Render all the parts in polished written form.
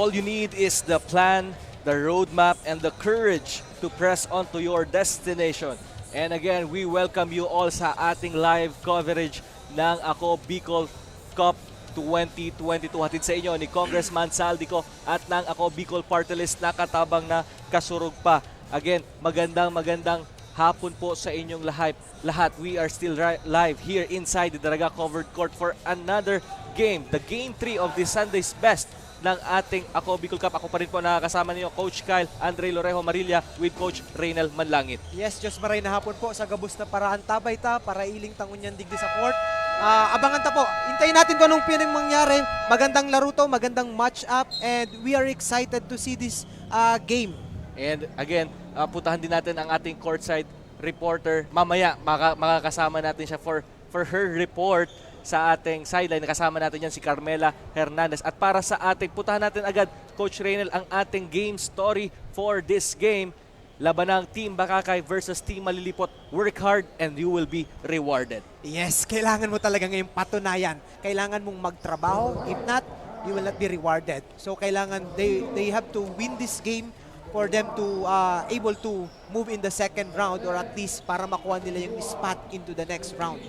All you need is the plan, the roadmap, and the courage to press on to your destination. And again, we welcome you all sa ating live coverage ng Ako Bicol Cup 2022. Hatid sa inyo ni Congressman Saldico at ng Ako Bicol Party List na katabang na kasurog pa. Again, magandang hapon po sa inyong lahat. We are still live here inside the Daraga Covered Court for another game. The Game 3 of this Sunday's Best ng ating Ako Bicol Cup. Ako pa rin po nakakasama ninyo, Coach Kyle Andre Lorejo Marilla with Coach Reynel Manlangit. Yes, Diyos maray na hapon po sa gabos na paraan tabay ta para iling tangunyan digdi sa court. Abangan ta po. Hintayin natin kung anong pinang mangyari. Magandang laro to, magandang match up, and we are excited to see this game. And again, putahan din natin ang ating courtside reporter. Mamaya makakasama natin siya for her report sa ating sideline. Nakasama natin yan si Carmela Hernandez. At para sa ating, putahan natin agad, Coach Reynel, ang ating game story for this game. Laban ng Team Bakakay versus Team Malilipot. Work hard and you will be rewarded. Yes, kailangan mo talaga ngayong patunayan. Kailangan mong magtrabaho. If not, you will not be rewarded. So kailangan they have to win this game for them to able to move in the second round, or at least para makuha nila yung spot into the next round.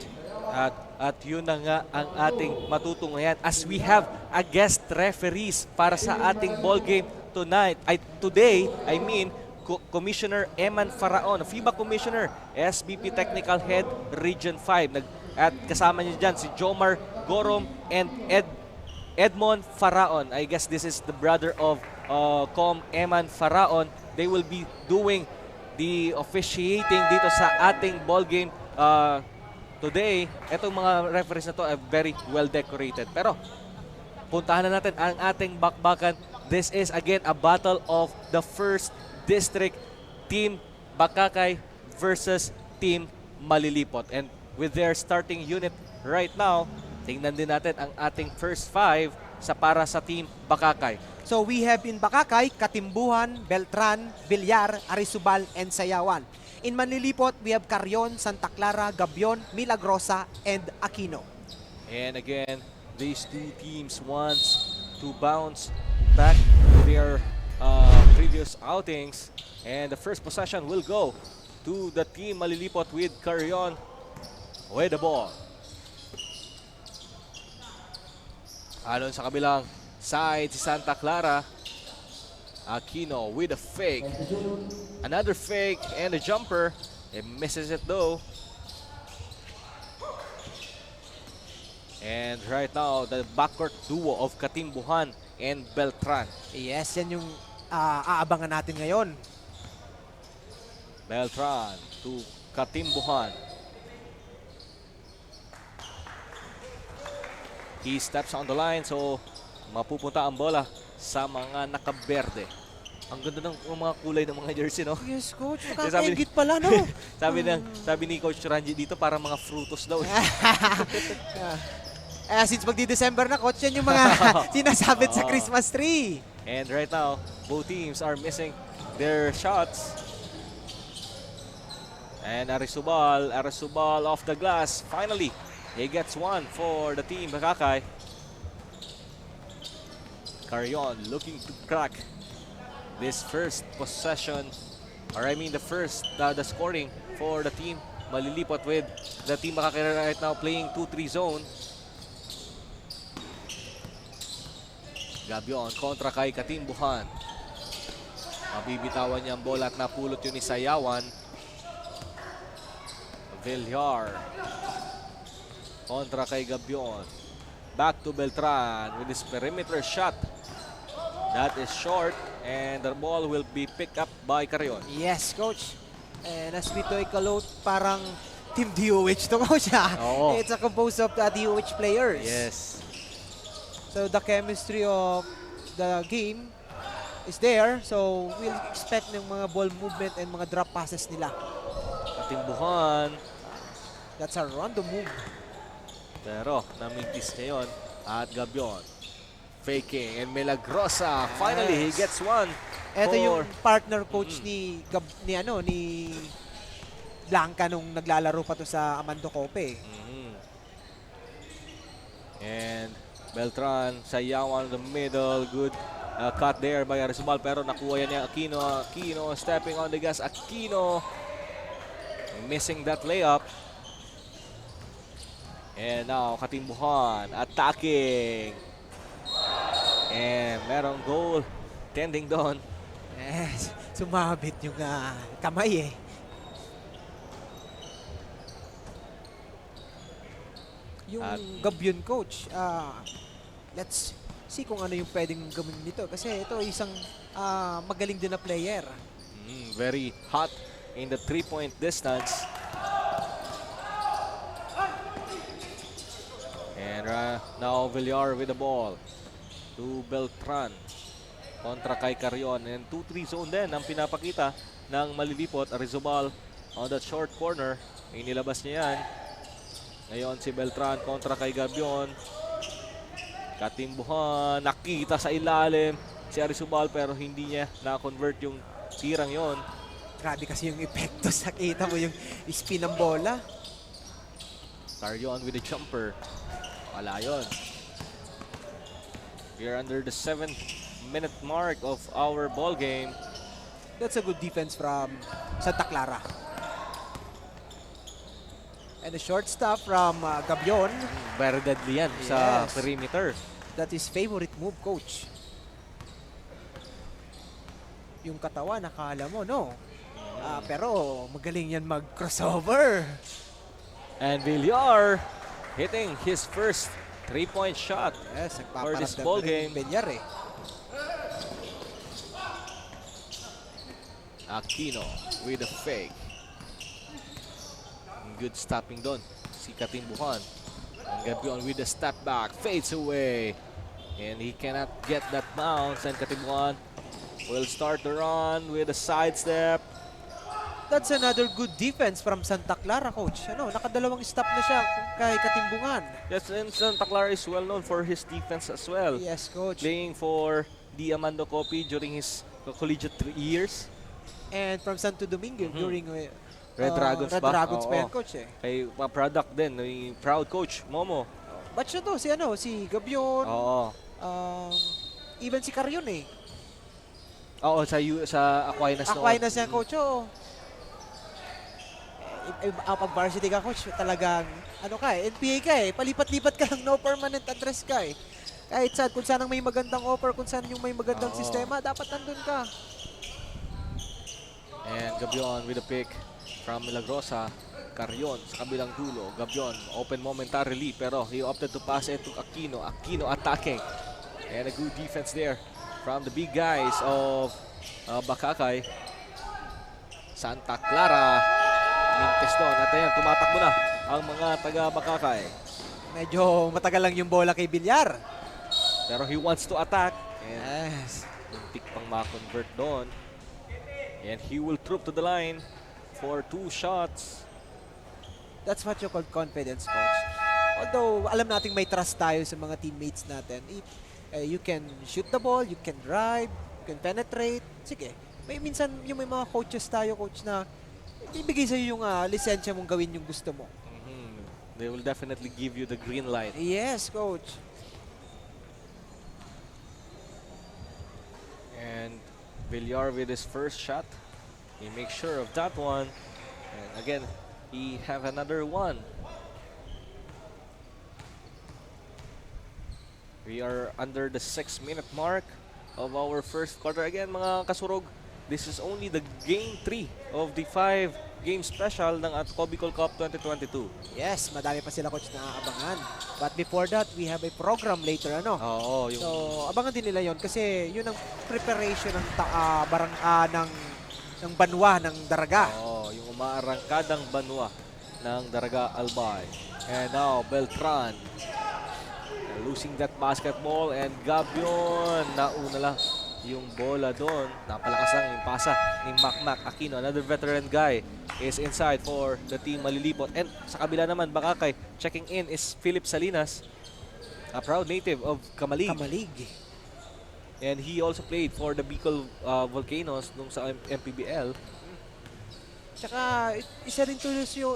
At yun na nga ang ating matutunghayan as we have a guest referees para sa ating ball game today. Commissioner Eman Faraon, FIBA Commissioner, SBP Technical Head, Region 5. At kasama niyo dyan si Jomar Gorom and Edmond Faraon. I guess this is the brother of Com Eman Faraon. They will be doing the officiating dito sa ating ball game today. Itong mga referees na to are very well decorated. Pero puntahan na natin ang ating bakbakan. This is again a battle of the first district, Team Bakakay versus Team Malilipot. And with their starting unit right now, tingnan din natin ang ating first five para sa Team Bakakay. So we have in Bakakay, Katimbuhan, Beltran, Villar, Arisubal, and Sayawan. In Manlilipot, we have Carrion, Santa Clara, Gabion, Milagrosa, and Aquino. And again, these two teams want to bounce back to their previous outings, and the first possession will go to the Team Malilipot with Carrion with the ball. Alon sa kabilang side si Santa Clara. Aquino with a fake. Another fake and a jumper. It misses it though. And right now, the backcourt duo of Katimbuhan and Beltran. Yes, yan yung aabangan natin ngayon. Beltran to Katimbuhan. He steps on the line, so mapupunta ang bola sa mga nakaberde. Ang ganda ng mga kulay ng mga jersey, no? Yes, Coach. Nakakaingit pala, no? sabi ni Coach Ranji dito, para mga frutos daw. Since magdi-December na, Coach, yan yung mga sinasabit sa Christmas tree. And right now, both teams are missing their shots. And Arisubal off the glass. Finally, he gets one for the Team Bakakay. Carrion looking to crack this first possession, or I mean the scoring for the Team Malilipot, with the Team Bakakay right now playing 2-3 zone. Gabion kontra kay Katimbuhan. Mabibitawan niya ang bola at napulot yun ni Sayawan. Villar kontra kay Gabion. Back to Beltran with his perimeter shot. That is short, and the ball will be picked up by Carrion. Yes, Coach. And as we take a look, parang Team DOH to, Coach. Oo. It's a composed of DOH players. Yes. So the chemistry of the game is there. So we'll expect ng mga ball movement and mga drop passes nila. Katimbuhan. That's a random move. Pero namintis ngayon at Gabion. Faking and Milagrosa. Finally, he gets one. Ito yung partner coach ni Blanca nung naglalaro pa to sa Amando Cope. And Beltran, Sayawan in the middle. Good cut there by Arizobal, pero nakuha yan niya Aquino. Aquino stepping on the gas. Aquino missing that layup. And now, Katimbuhan attacking. And merong goal tending doon. Yes, sumabit yung kamay eh. Yung At- Gabion coach, let's see kung ano yung pwedeng gawin nito. Kasi ito isang magaling din na player. Very hot in the 3-point distance. And now Villar with the ball to Beltran kontra kay Carrion, and 2-3 zone din ang pinapakita ng Malilipot. Arizobal on that short corner, inilabas niya yan. Ngayon si Beltran kontra kay Gabion. Katimbuhan, nakita sa ilalim si Arizobal pero hindi niya na-convert yung tirang yon. Grabe kasi yung epekto sa kita mo yung spin ng bola. Carrion with the jumper. Wala yun. We're under the 7th-minute mark of our ball game. That's a good defense from Santa Clara. And a short stop from Gabion. Very deadly yan sa Yes. perimeter. That is favorite move, coach. Yung katawan, nakala mo, no? Pero magaling yan mag-crossover. And Villar hitting his first 3-point shot. Yes, For this nagpaparamdam ball na rin game. yung Villar eh. Aquino with a fake. Good stopping doon si Katimbuhan. And Gabion with a step back, fades away. And he cannot get that bounce. And Katimbuhan will start the run with a sidestep. That's another good defense from Santa Clara, coach. Nakadalawang stop na siya kay Katimbungan. Yes, and Santa Clara is well known for his defense as well. Yes, coach. Playing for the Amando Copy during his collegiate years. And from Santo Domingo during Red Dragons Red ba? Dragons pa Oo. yan, coach eh. Kay product din, yung proud coach, Momo. Batch na to, si Gabion, Oo. even si Carrion eh. Oo, sa Aquinas noon. Aquinas yan, coach, oo. Pag varsity ka, coach, talagang, NPA ka eh. Palipat-lipat ka lang, no permanent address ka eh. Kahit saan, kung saan ang may magandang offer, kung saan yung may magandang Oo. sistema, dapat nandun ka. And Gabion with a pick from Milagrosa. Carrion sa kabilang dulo. Gabion open momentarily pero he opted to pass it to Aquino. Aquino attacking. And a good defense there from the big guys of Bakakay. Santa Clara. Mintes doon. At ayan, tumatakbo na ang mga taga Bakakay. Medyo matagal lang yung bola kay Villar. Pero he wants to attack. And Yes. muntik pang ma-convert doon. And he will troop to the line for 2 shots. That's what you call confidence, coach. Although, alam nating may trust tayo sa mga teammates natin. If you can shoot the ball, you can drive, you can penetrate, sige. Minsan, yung may mga coaches tayo, coach, na ibigay sa'yo yung lisensya mong gawin yung gusto mo. They will definitely give you the green light. Yes, coach. And Villar with his first shot. He makes sure of that one. And again, he have another one. We are under the 6-minute mark of our first quarter. Again, mga kasurog, this is only the game 3 of the 5-game special ng Bicol Cup 2022. Yes, madami pa sila, coach, na abangan. But before that, we have a program later, Oo, yung So, abangan din nila yon kasi yun ang preparation ng ng banwa ng Daraga. yung umaarangkadang banwa ng Daraga Albay. And now, Beltran. Losing that basketball and Gabion. Nauna lang yung bola doon. Napalakas lang yung pasa ni Macmac Aquino. Another veteran guy is inside for the team Malilipot. And sa kabila naman, Bakakay, checking in is Philip Salinas, a proud native of Kamalig. Kamalig. And he also played for the Bicol Volcanoes nung sa MPBL. Tsaka, isa rin to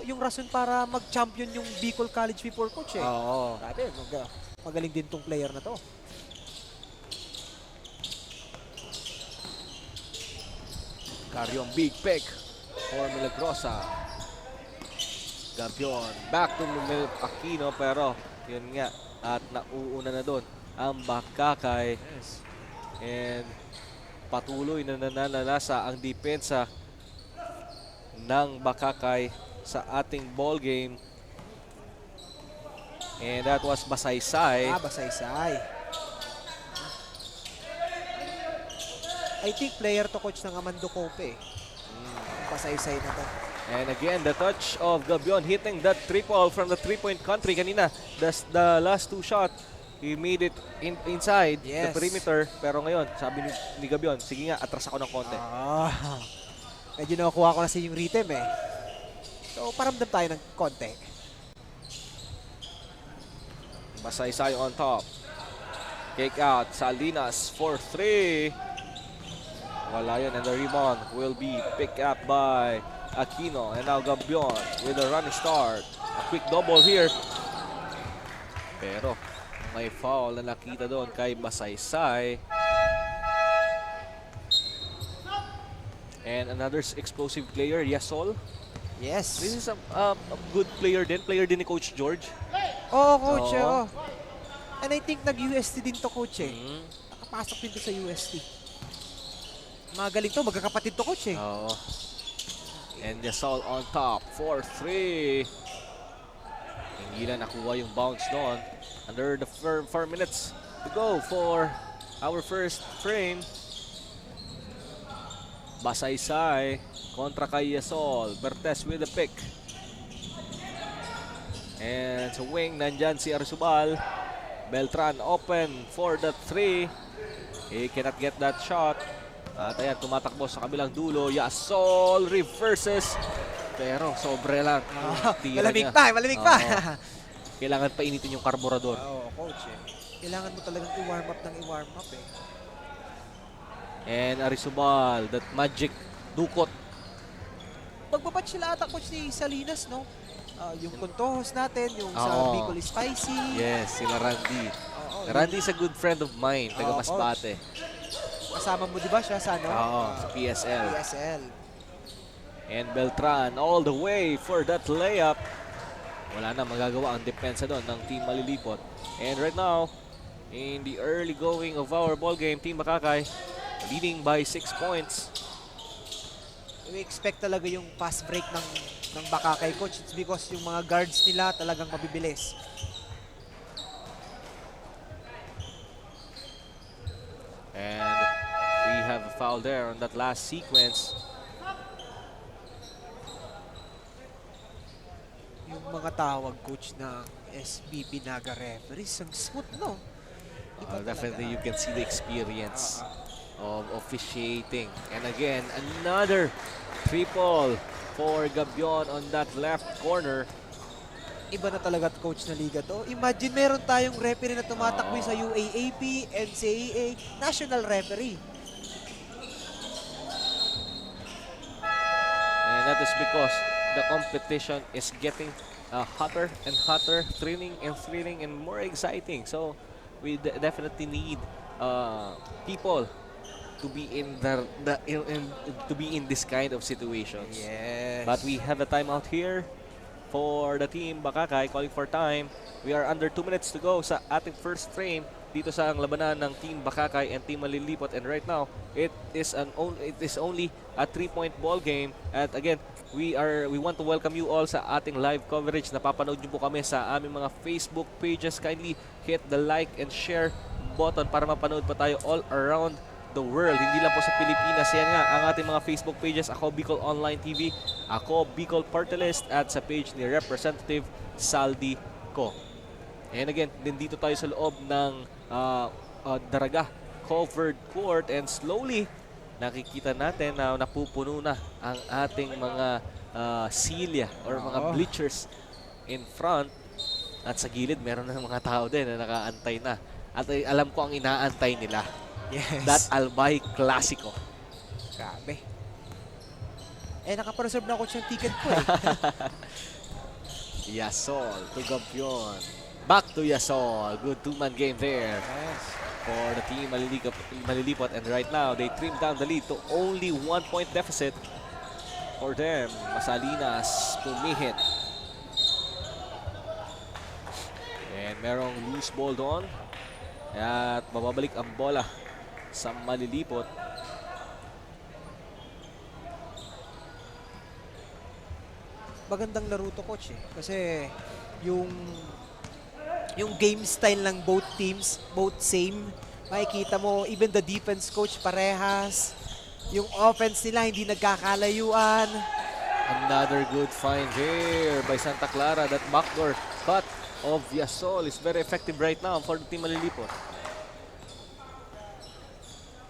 yung rason para mag-champion yung Bicol College before, coach eh. Oo. Grabe, magaling din tong player na to. Carion, big pick for Milagrosa. Gabion, back to Mil Aquino, pero yun nga, at nauuna na doon ang Bakakay. Yes. And patuloy na nananalasa ang depensa ng Bakakay sa ating ball game. And that was Basaysay. Basaysay. I think player to coach ng Amando Cope. Basaysay na to. And again, the touch of Gabion hitting that triple from the three-point country. Kanina, the last two shot, he made it inside the Yes. perimeter. Pero ngayon, sabi ni Gabion, sige nga, atras ako ng konti. Medyo nakuha ko na sa yung rhythm eh. So, paramdam tayo ng konti. Basaysay on top. Kick out, Salinas for 3. Wala yun, and the rebound will be picked up by Aquino. And now Gabion with a running start. A quick double here. Pero may foul na nakita doon kay Basaysay. And another explosive player, Yasol. Yes. This is a good player din. Player din ni Coach George. Oo, coach. Oo. Oo. And I think nag-UST din to, coach eh. Mm. Nakapasok din to sa UST. Magaling to, magkakapatid to, coach eh. Oo. And Yasol on top for 3. Hindi na nakuha yung bounce doon. Under the 4 minutes to go for our first frame. Basaysay kontra kay Yasol. Bertes with the pick. And sa wing, nandyan si Arzubal. Beltran open for the 3. He cannot get that shot. At ayan, tumatakbo sa kabilang dulo. Yasol reverses. Pero sobre lang. Tira Malamig niya. pa, malamig pa. Oo. Kailangan pa initin yung karburador. Oo, coach eh. Kailangan mo talagang i-warm up ng i-warm up eh. And Arizobal, that magic dukot. Magbabatch sila ata, coach, ni Salinas, no? Yung Contojos natin, yung sa Oo. Bicol Spicy. Yes, sila Randy. Oo, Randy is a good friend of mine, taga Oo, Masbate. Kasama mo, di ba siya sa ano? Oo, sa PSL. PSL. And Beltran all the way for that layup. Wala na magagawa ang depensa doon ng Team Malilipot. And right now, in the early going of our ball game, Team Bakakay leading by 6 points. We expect talaga yung fast break ng Bakakay, coach. It's because yung mga guards nila talagang mabibilis. And we have a foul there on that last sequence. Yung mga tawag, coach, ng SBP Naga referees, ang smooth, no? Iba Definitely you talaga. can see the experience of officiating. And again, another triple for Gabion on that left corner. Iba na talaga, coach, na liga to. Imagine meron tayong referee na tumatakbo sa UAAP, NCAA, national referee. And that is because the competition is getting hotter and hotter, thrilling and more exciting. So we definitely need people to be in to be in this kind of situations. Yes. But we have a timeout here for the Team Bakakay, calling for time. We are under 2 minutes to go sa ating first frame dito sa ang labanan ng Team Bakakay and Team Malilipot. And right now, it is only a 3-point ball game. And again, we want to welcome you all sa ating live coverage. Napapanood niyo po kami sa aming mga Facebook pages. Kindly hit the like and share button para mapanood pa tayo all around the world. Hindi lang po sa Pilipinas. Yan nga ang ating mga Facebook pages. Ako, Bicol Online TV. Ako, Bicol Party List. At sa page ni Representative Saldi Ko. And again, dito tayo sa loob ng Daraga covered court. And slowly, nakikita natin na napupuno na ang ating mga silya or mga bleachers in front. At sa gilid, meron na mga tao din na nakaantay na. At alam ko ang inaantay nila. Yes. That Albay Clasico. Grabe. Nakapreserve na ako siyang ticket ko eh. Yasol to Gabion. Back to Yasol. Good two-man game there. Yes. for the team Malilipot, and right now they trim down the lead to only 1-point deficit for them. Masalinas pumihit. And merong loose ball doon. At mababalik ang bola sa Malilipot. Magandang laro to, coach eh. Kasi yung game style ng both teams, both same. Makikita mo, even the defense coach parehas. Yung offense nila hindi nagkakalayuan. Another good find here by Santa Clara. That backdoor cut of Yasol is very effective right now for the team Malilipot.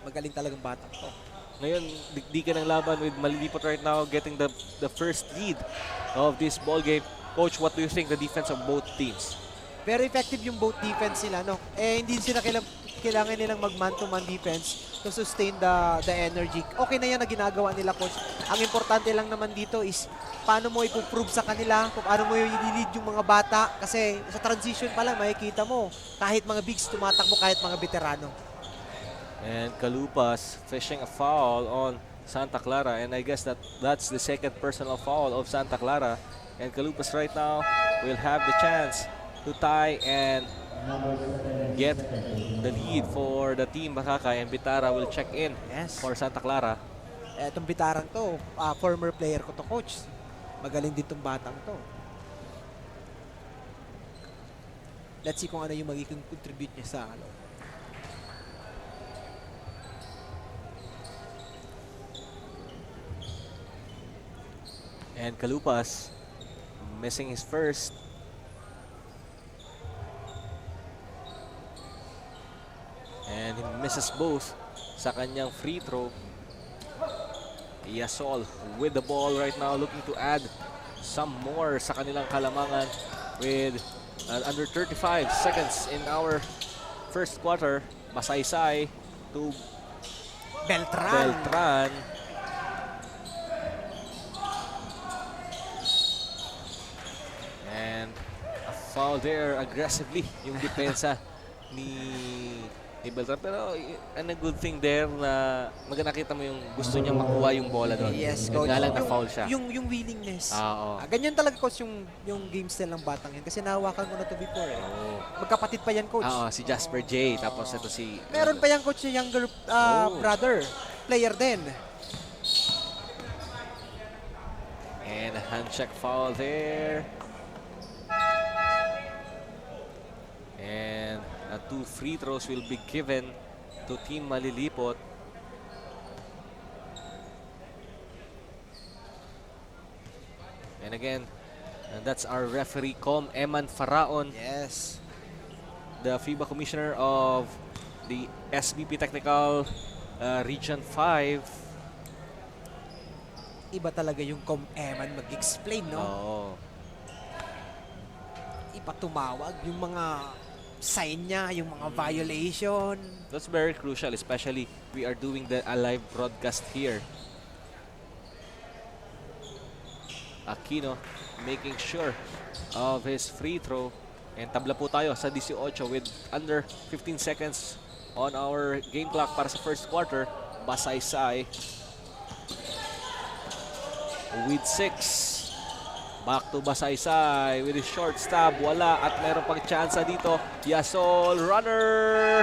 Magaling talagang batang to. Ngayon, dikdikan ng laban with Malilipot right now, getting the first lead of this ball game. Coach, what do you think the defense of both teams? Very effective yung both defense nila, no? Eh, hindi sila kailangan nilang mag-man-to-man defense to sustain the energy. Okay na yan na ginagawa nila, coach. Ang importante lang naman dito is paano mo ipoprove sa kanila, kung paano mo i-lead yung mga bata. Kasi sa transition pa lang, makikita mo, kahit mga bigs tumatakbo, kahit mga veterano. And Kalupas fishing a foul on Santa Clara, and I guess that's the second personal foul of Santa Clara. And Kalupas right now will have the chance to tie and get the lead for the team Bakakay, and Bitara will check in for Santa Clara. Etong Bitarang to, former player ko to, coach. Magaling din tong batang to. Let's see kung ano yung magiging contribute niya sa ano. And Kalupas missing his first. And he misses both sa kanyang free throw. Yasol with the ball right now, looking to add some more sa kanilang kalamangan with under 35 seconds in our first quarter. Masaysay to Beltran. And a foul there aggressively yung depensa ni Beltran. Pero a good thing there na nakita mo yung gusto niya makuha yung bola doon. Yes, Yun coach. nga lang na-foul siya. Yung willingness. Oo. Ganyan talaga, coach, yung game style ng batang yan. Kasi nahawakan ko na to before eh. Oo. Magkapatid pa yan, coach. Oo, si Jasper J. Tapos ito si... Meron pa yan, coach, yung younger brother. Player din. And a hand check foul there. And 2 free throws will be given to Team Malilipot. And again, that's our referee, Com Eman Faraon, Yes. the FIBA commissioner of the SBP Technical Region 5. Iba talaga yung Com Eman mag-explain, no? Oo. Iba tumawag yung mga sign niya, yung mga violation. That's very crucial, especially we are doing a live broadcast here. Aquino making sure of his free throw. And tabla po tayo sa 18 with under 15 seconds on our game clock para sa first quarter. Basaysay with 6. Back to Basaysay with his short stab. Wala, at meron pang tsansa dito. Yasol, runner!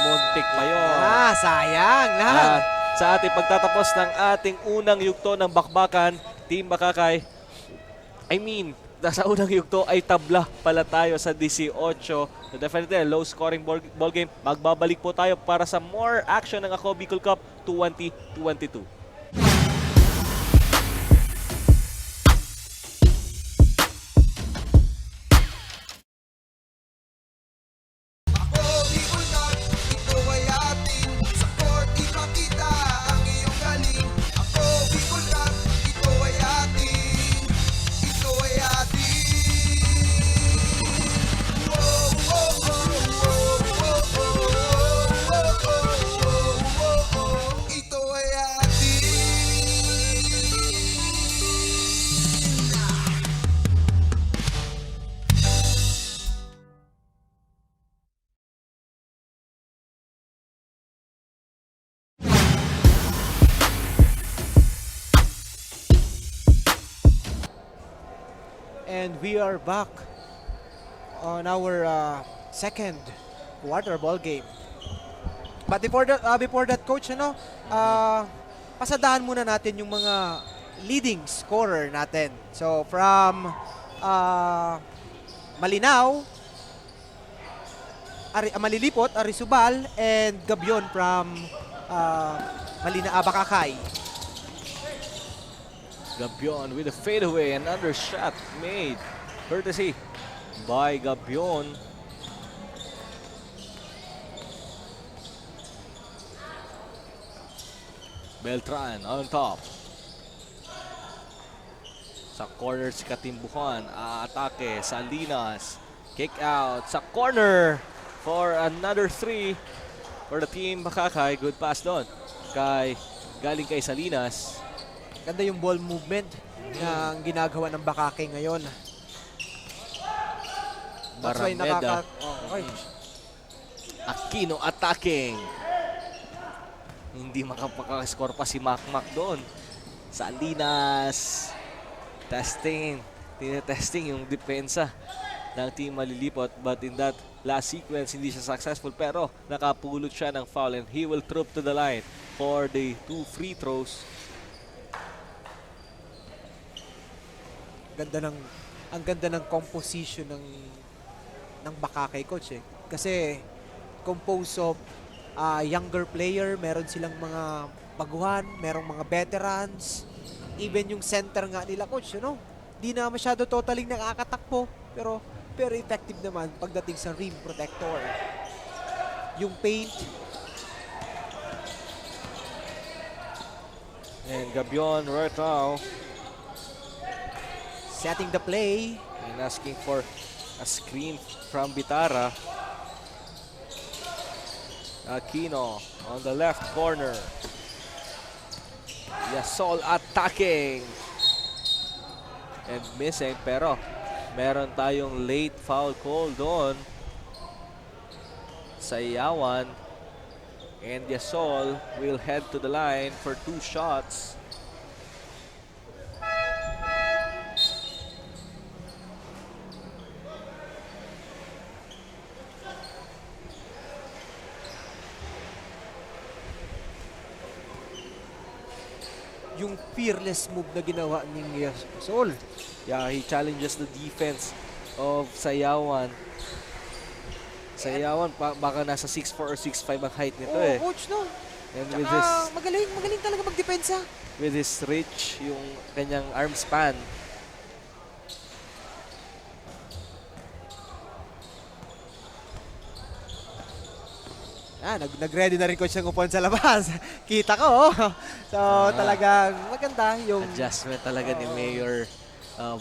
Muntik pa yun. Sayang na. At sa ating pagtatapos ng ating unang yugto ng bakbakan, Team Bakakay, nasa unang yugto ay tabla pala tayo sa 18. So definitely a low scoring ball game. Magbabalik po tayo para sa more action ng Ako Bicol Cup 2022. Ito ay atin. And we are back on our second quarter ball game. But before that, coach, pasadahan muna natin yung mga leading scorer natin. So from Malinaw, Malilipot, Arisubal, and Gabion from Bakakay. Gabion with a fadeaway and undershot made courtesy by Gabion. Beltran on top. Sa corner si Katimbuhan, atake Salinas. Kick out sa corner for another 3 for the team Bakakay. Good pass doon galing kay Salinas. Ganda yung ball movement na ginagawa ng Bakakay ngayon. That's why Barameda. okay. Aquino attacking. Hindi makapaka-score pa si Makmak doon. Salinas. Tinetesting yung depensa ng team Malilipot, but in that last sequence hindi siya successful, pero nakapulot siya ng foul and he will troop to the line for the 2 free throws. Ang ganda ng composition ng Bakakay, coach, eh. Kasi composed of younger player, meron silang mga baguhan, merong mga veterans. Even yung center nga nila, coach, di na masyado totaling nakakatakbo, pero very effective naman pagdating sa rim protector. Yung paint. And Gabion right now Setting the play. and asking for a screen from Bitara. Aquino on the left corner. Yasol attacking. And missing, pero meron tayong late foul call doon sa Yawan. And Yasol will head to the line for 2 shots. Yung fearless move na ginawa ni Yasol. Yeah, he challenges the defense of Sayawan. Sayawan, baka nasa 6'4 or 6'5 ang height nito eh. Coach, no? And Tsaka, magaling talaga magdepensa. with his reach, yung kanyang arm span. Nag-ready na rin coach ng upon sa labas. Kita ko, oh. So, talagang maganda yung Adjustment talaga ni Mayor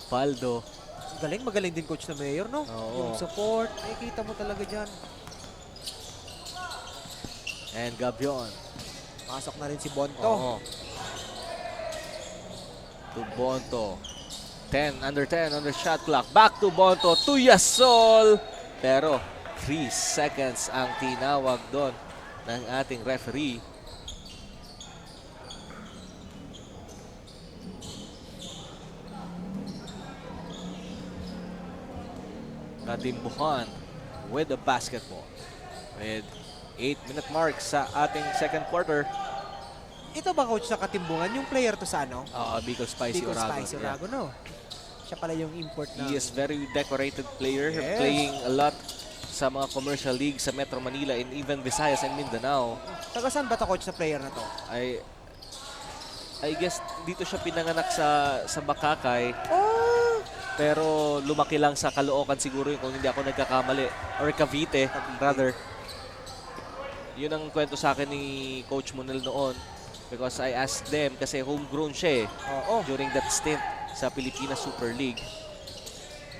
Paldo. magaling din coach na Mayor, no? Oo. Yung support, nakikita mo talaga dyan. And Gabion. Pasok na rin si Bonto. Oo. To Bonto. under 10 on the shot clock. Back to Bonto. To Yasol. Pero 3 seconds ang tinawag doon ng ating referee. Katimbuhan with the basketball. With 8-minute mark sa ating second quarter. Ito ba coach na Katimbungan? Yung player to sa ano? Bicol Spicy Bicol Oragon. Spicy Oragon, no? Siya pala yung import na. He is very decorated player, Yes. playing a lot sa mga commercial league sa Metro Manila and even Visayas and Mindanao. Taga saan ba to coach na player na to? I guess dito siya pinanganak sa Bakakay, Oh! pero lumaki lang sa Caloocan siguro yun, kung hindi ako nagkakamali, or Cavite rather. Yun ang kwento sa akin ni Coach Monel noon, because I asked them kasi homegrown siya Oo. during that stint sa Pilipinas Super League.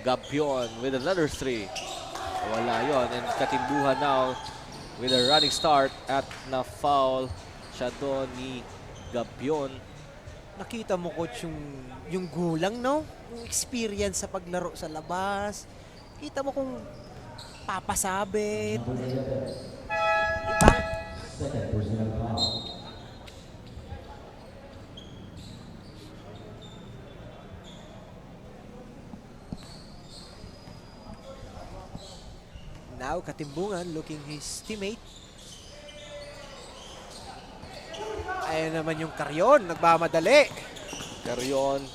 Gabion with another 3. Wala yon, and Katimbuhan now with a running start at na-foul siya doon ni Gabion. Nakita mo coach yung gulang, no? Yung experience sa paglaro sa labas. Kita mo kung papasabit. Iba. Now, Katimbungan looking his teammate. Ayan naman yung Carrion, nagmamadali. Carrion.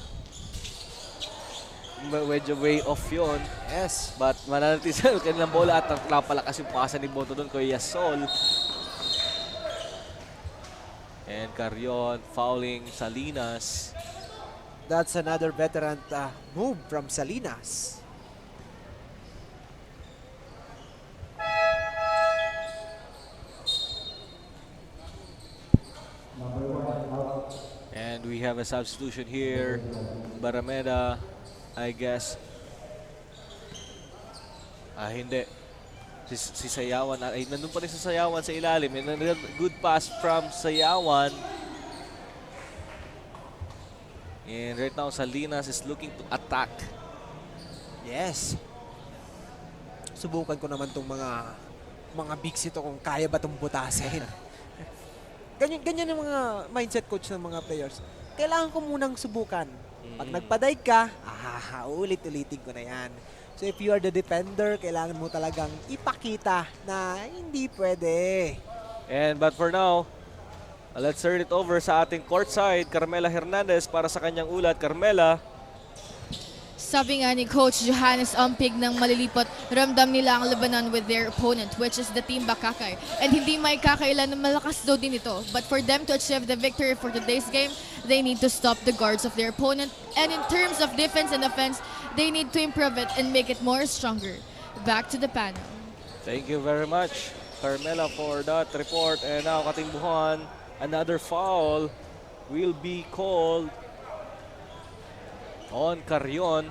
Medyo way off yun. Yes. But mananatili sa kanilang bola at napalakas yung pasa ni Boto doon kay Yasol. And Carrion fouling Salinas. That's another veteran move from Salinas. And we have a substitution here. Barameda, I guess. Hindi. Si Sayawan, ay nandun pa rin sa Sayawan sa ilalim. And a good pass from Sayawan. And right now, Salinas is looking to attack. Yes. Subukan ko naman tong mga bigs ito kung kaya ba itong butasin. Ganyan yung mga mindset coach ng mga players. Kailangan ko munang subukan. Pag nagpadaig ka, ulit-ulitin ko na yan. So if you are the defender, kailangan mo talagang ipakita na hindi pwede. But for now, let's turn it over sa ating courtside. Carmela Hernandez para sa kanyang ulat. Carmela. Sabi nga ni Coach Johannes Ampig ng malilipot, ramdam nila ang labanan with their opponent, which is the Team Bakakay. And hindi may kakailan na malakas daw din ito. But for them to achieve the victory for today's game, they need to stop the guards of their opponent. And in terms of defense and offense, they need to improve it and make it more stronger. Back to the panel. Thank you very much, Carmela, for that report. And now, Katimbuhan, another foul will be called on Carrion.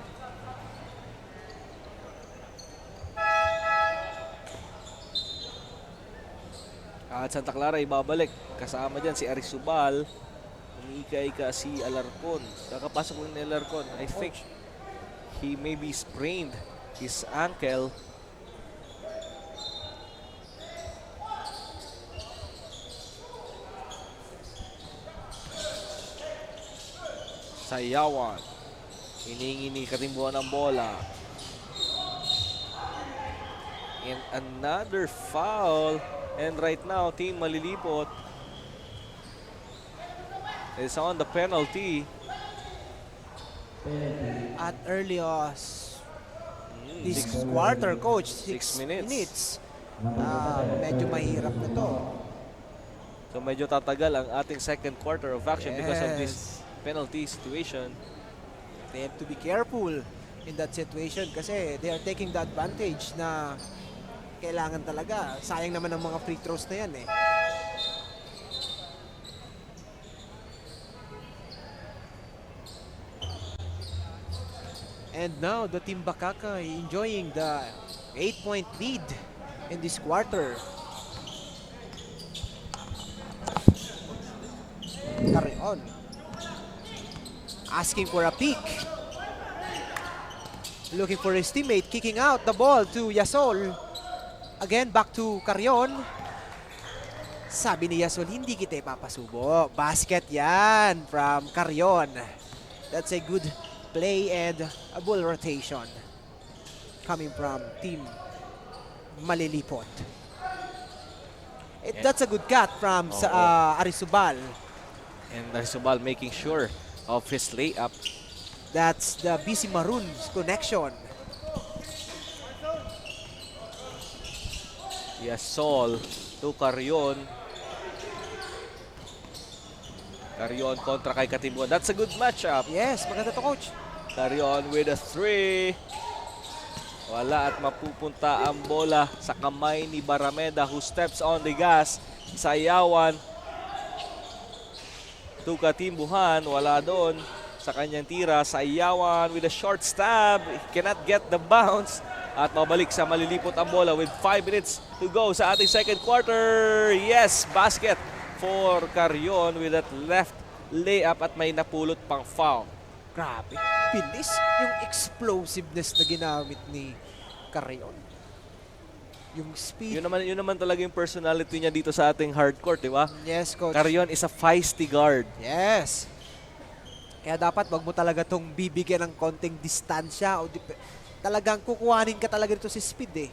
At Santa Clara ibabalik. Kasama dyan si Arisubal. Umiika-ika si Alarcon. Kakapasok ko ni Alarcon. I think he maybe sprained his ankle. Sayawan. Hiningi ni Katimbuhan ang bola. And another foul. And right now, Team Malilipot is on the penalty. At early this quarter, coach, 6 minutes. Medyo mahirap na to. So medyo tatagal ang ating second quarter of action because of this penalty situation. They have to be careful in that situation kasi they are taking the advantage na kailangan talaga. Sayang naman ang mga free throws na yan eh. And now the Team Bakakay enjoying the 8-point lead in this quarter. Carry on. Asking for a peek. Looking for his teammate, kicking out the ball to Yasol. Again, back to Carrion. Sabi ni Yasol, hindi kita ipapasubo. Basket yan from Carrion. That's a good play and a ball rotation coming from Team Malilipot. That's a good cut from Arisubal. And Arisubal making sure of his layup. That's the BC Maroons connection. Yasol to Carrion. Carrion kontra kay Katimbuhan. That's a good matchup. Yes, maganda to, coach. Carrion with a 3. Wala at mapupunta ang bola sa kamay ni Barameda who steps on the gas. Sayawan to Katimbuhan. Wala doon sa kanyang tira. Sayawan with a short stab. He cannot get the bounce. At mabalik sa Malilipot ang bola with 5 minutes to go sa ating second quarter. Yes, basket for Carrion with that left layup at may napulot pang foul. Grabe. Bilis yung explosiveness na ginamit ni Carrion. Yung speed. Yun naman talaga yung personality niya dito sa ating hardcourt, di ba? Yes, coach. Carrion is a feisty guard. Yes. Kaya dapat wag mo talaga tong bibigyan ng konting distansya o talagang kukuhanin ka talaga dito si speed eh.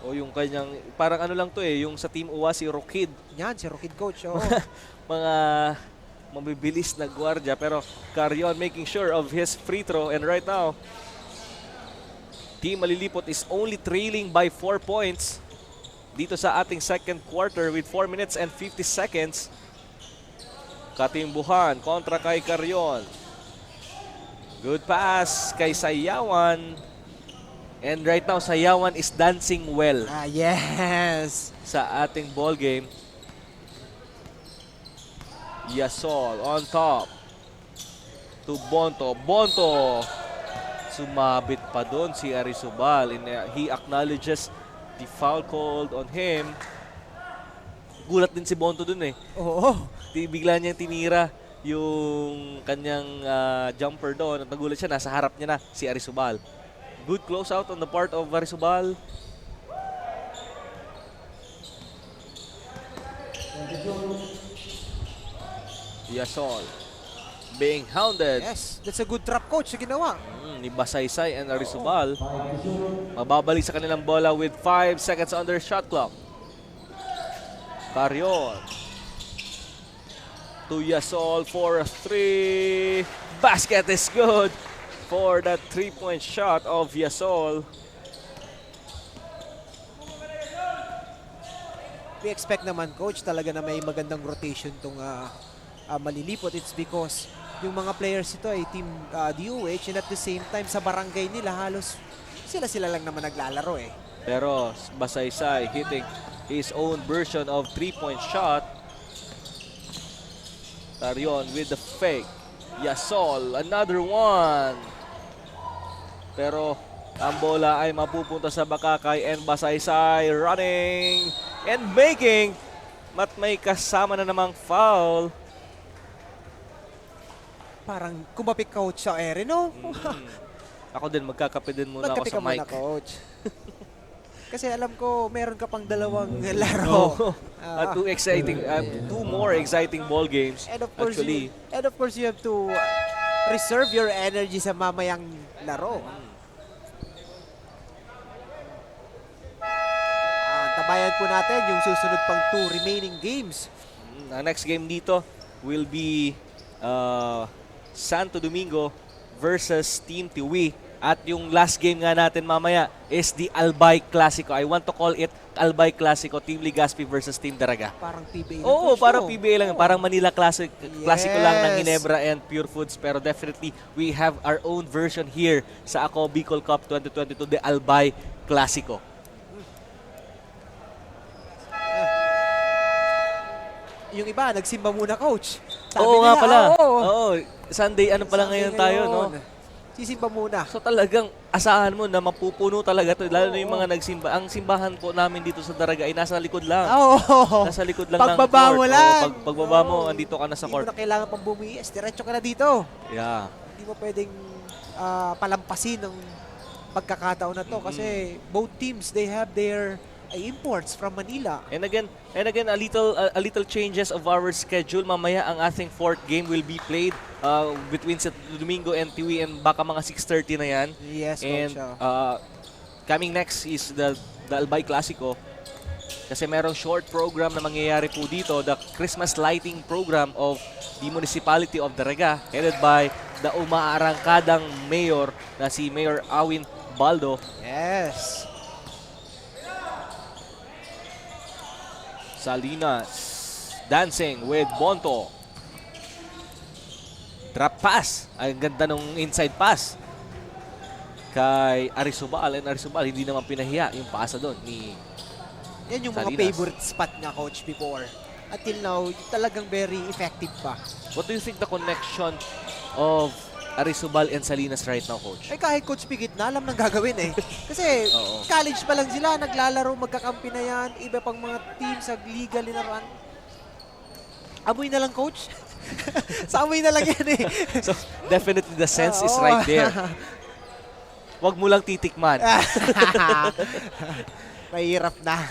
O yung kanyang, parang ano lang to yung sa Team UWA si Rokid. Yan, si Rokid coach. Oh. Mga mabibilis na gwardiya. Pero Carrion making sure of his free throw. And right now, Team Malilipot is only trailing by 4 points dito sa ating second quarter with 4 minutes and 50 seconds. Katimbuhan kontra kay Carrion. Good pass kay Sayawan. And right now, Sayawan is dancing well Yes. sa ating ball game. Yasol on top to Bonto. Bonto sumabit pa doon si Arizobal. He acknowledges the foul called on him. Gulat din si Bonto doon Oo. Bigla niyang tinira yung kanyang jumper doon. At nagulat siya, nasa harap niya na si Arizobal. Good close out on the part of Arizobal. Yasol being hounded. Yes, that's a good trap coach na ginawa. Ni Basaysay and Arizobal. Mababalik sa kanilang bola with 5 seconds on their shot clock. Carrion. To Yasol for a 3. Basket is good for that 3-point shot of Yasol. We expect naman coach talaga na may magandang rotation tong Malilipot. It's because yung mga players ito ay team DOH and at the same time sa barangay nila halos sila lang naman naglalaro Pero Basaysay hitting his own version of 3-point shot. Carrion with the fake. Yasol, another one. Pero ang bola ay mapupunta sa Bakakay and Basaysay running and making. At may kasama na namang foul. Parang kumapit coach sa ere, no? Ako din, magkakape din muna ako Magkape sa ka mic. muna, coach. Kasi alam ko, meron ka pang dalawang laro. Two exciting, two more exciting ball games. And of course, actually. you have to reserve your energy sa mamayang laro. Tabayan po natin yung susunod pang 2 remaining games. Ang next game dito will be Santo Domingo versus Team Tiwi. At yung last game nga natin mamaya is the Albay Clasico. I want to call it Albay Clasico, Team Legazpi versus Team Daraga. Parang PBA lang. Oo, coach, parang no? PBA lang. Parang Manila Clasico lang ng Yes. Ginebra and Pure Foods. Pero definitely, we have our own version here sa Ako Bicol Cup 2022, the Albay Clasico. Yung iba, nagsimba muna, coach. Sabi Oo nga nila, pala. oo. Oo, Sunday, ano pala Sunday ngayon tayo, no? Sisimba muna. So talagang asahan mo na mapupuno talaga to, lalo na yung mga nagsimba. Ang simbahan po namin dito sa Daraga ay nasa likod lang. Oo. Nasa likod lang Pagbaba ng court. mo lang. Pagbaba mo, Oo. andito ka na sa Hindi court. mo na kailangan pang bumiis. Diretso ka na dito. Yeah. Hindi mo pwedeng palampasin ng pagkakataon na to kasi both teams, they have their imports from Manila. And again, a little changes of our schedule. Mamaya ang ating fourth game will be played between Santo Domingo and Tiwi, and baka mga 6:30 na yan. Yes, And coach. coming next is the Albay Clasico. Kasi merong short program na mangyayari po dito, the Christmas lighting program of the Municipality of Daraga, headed by the umaarangkadang mayor na si Mayor Awin Baldo. Yes. Salinas dancing with Bonto. Drop pass. Ang ganda ng inside pass kay Arizobal. And Arizobal hindi naman pinahiya yung pasa doon ni Yan yung mga Salinas. favorite spot niya, coach, before. Until now, talagang very effective pa. What do you think the connection of Arizobal and Salinas right now, coach? Eh kahit Coach Pigit na, alam nang gagawin Kasi Oo. college pa lang sila, naglalaro, magkakampi na yan. Iba pang mga team sa liga, linaran. Amoy na lang, coach. Sa amoy na lang yan So, definitely the sense is Oo. right there. Huwag mo lang titikman. Mahirap na.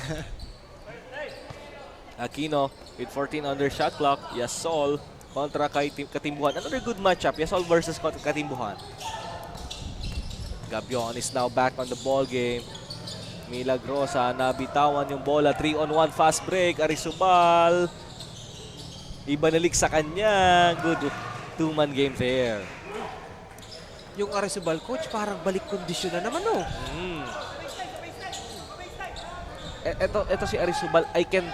Aquino with 14 on their shot clock. Yasol kontra kay Katimbuhan. Another good matchup. Yasol versus Katimbuhan. Gabion is now back on the ball game. Milagrosa, nabitawan yung bola. 3-on-1 fast break. Arizobal. Ibanalik sa kanya. Good two-man game there. Yung Arizobal coach, parang balik kondisyon na naman, no? Ito si Arizobal, I can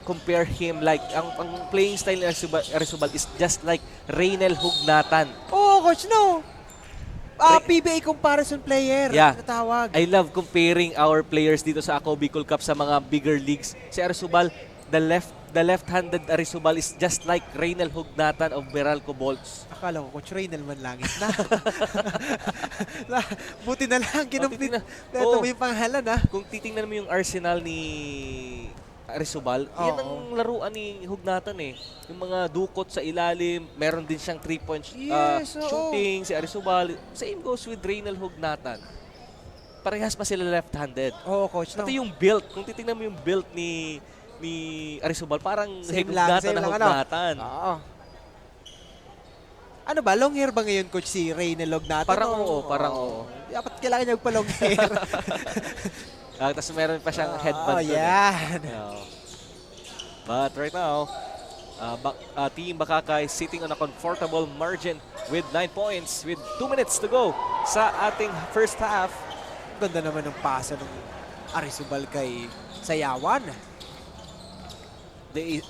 compare him like, ang playing style ni Arizobal is just like Reynel Hugnatan. Oo, coach, no? PBA comparison player. Yeah. Natawag. I love comparing our players dito sa Ako Bicol Cup sa mga bigger leagues. Si Arizobal, the left-handed Arizobal is just like Reynel Hugnatan of Meralco Bolts. Akala ko, Coach Reynel man langit na. Buti na lang, kinumpit. Ito mo yung pangalan, ha? Kung titingnan mo yung arsenal ni Arizobal, yan ang laruan ni Hugnatan eh. Yung mga dukot sa ilalim, meron din siyang 3-point shooting si Arizobal. Same goes with Reynel Hugnatan. Parehas pa sila left-handed. Oo, Coach. No? Pati yung build, kung titingnan mo yung build ni Arizobal, parang Same lang, Hugnatan same na lang, Hugnatan. Oo. Ano ba, long hair ba ngayon, Coach, si Reynel Hugnatan? Parang oo, parang oo. Dapat kailangan niya magpa-long hair. Tapos meron pa siyang headband doon. Yan. But right now, Team Bakakay sitting on a comfortable margin with 9 points with 2 minutes to go sa ating first half. Ganda naman ng pasa ng Arizobal kay Sayawan.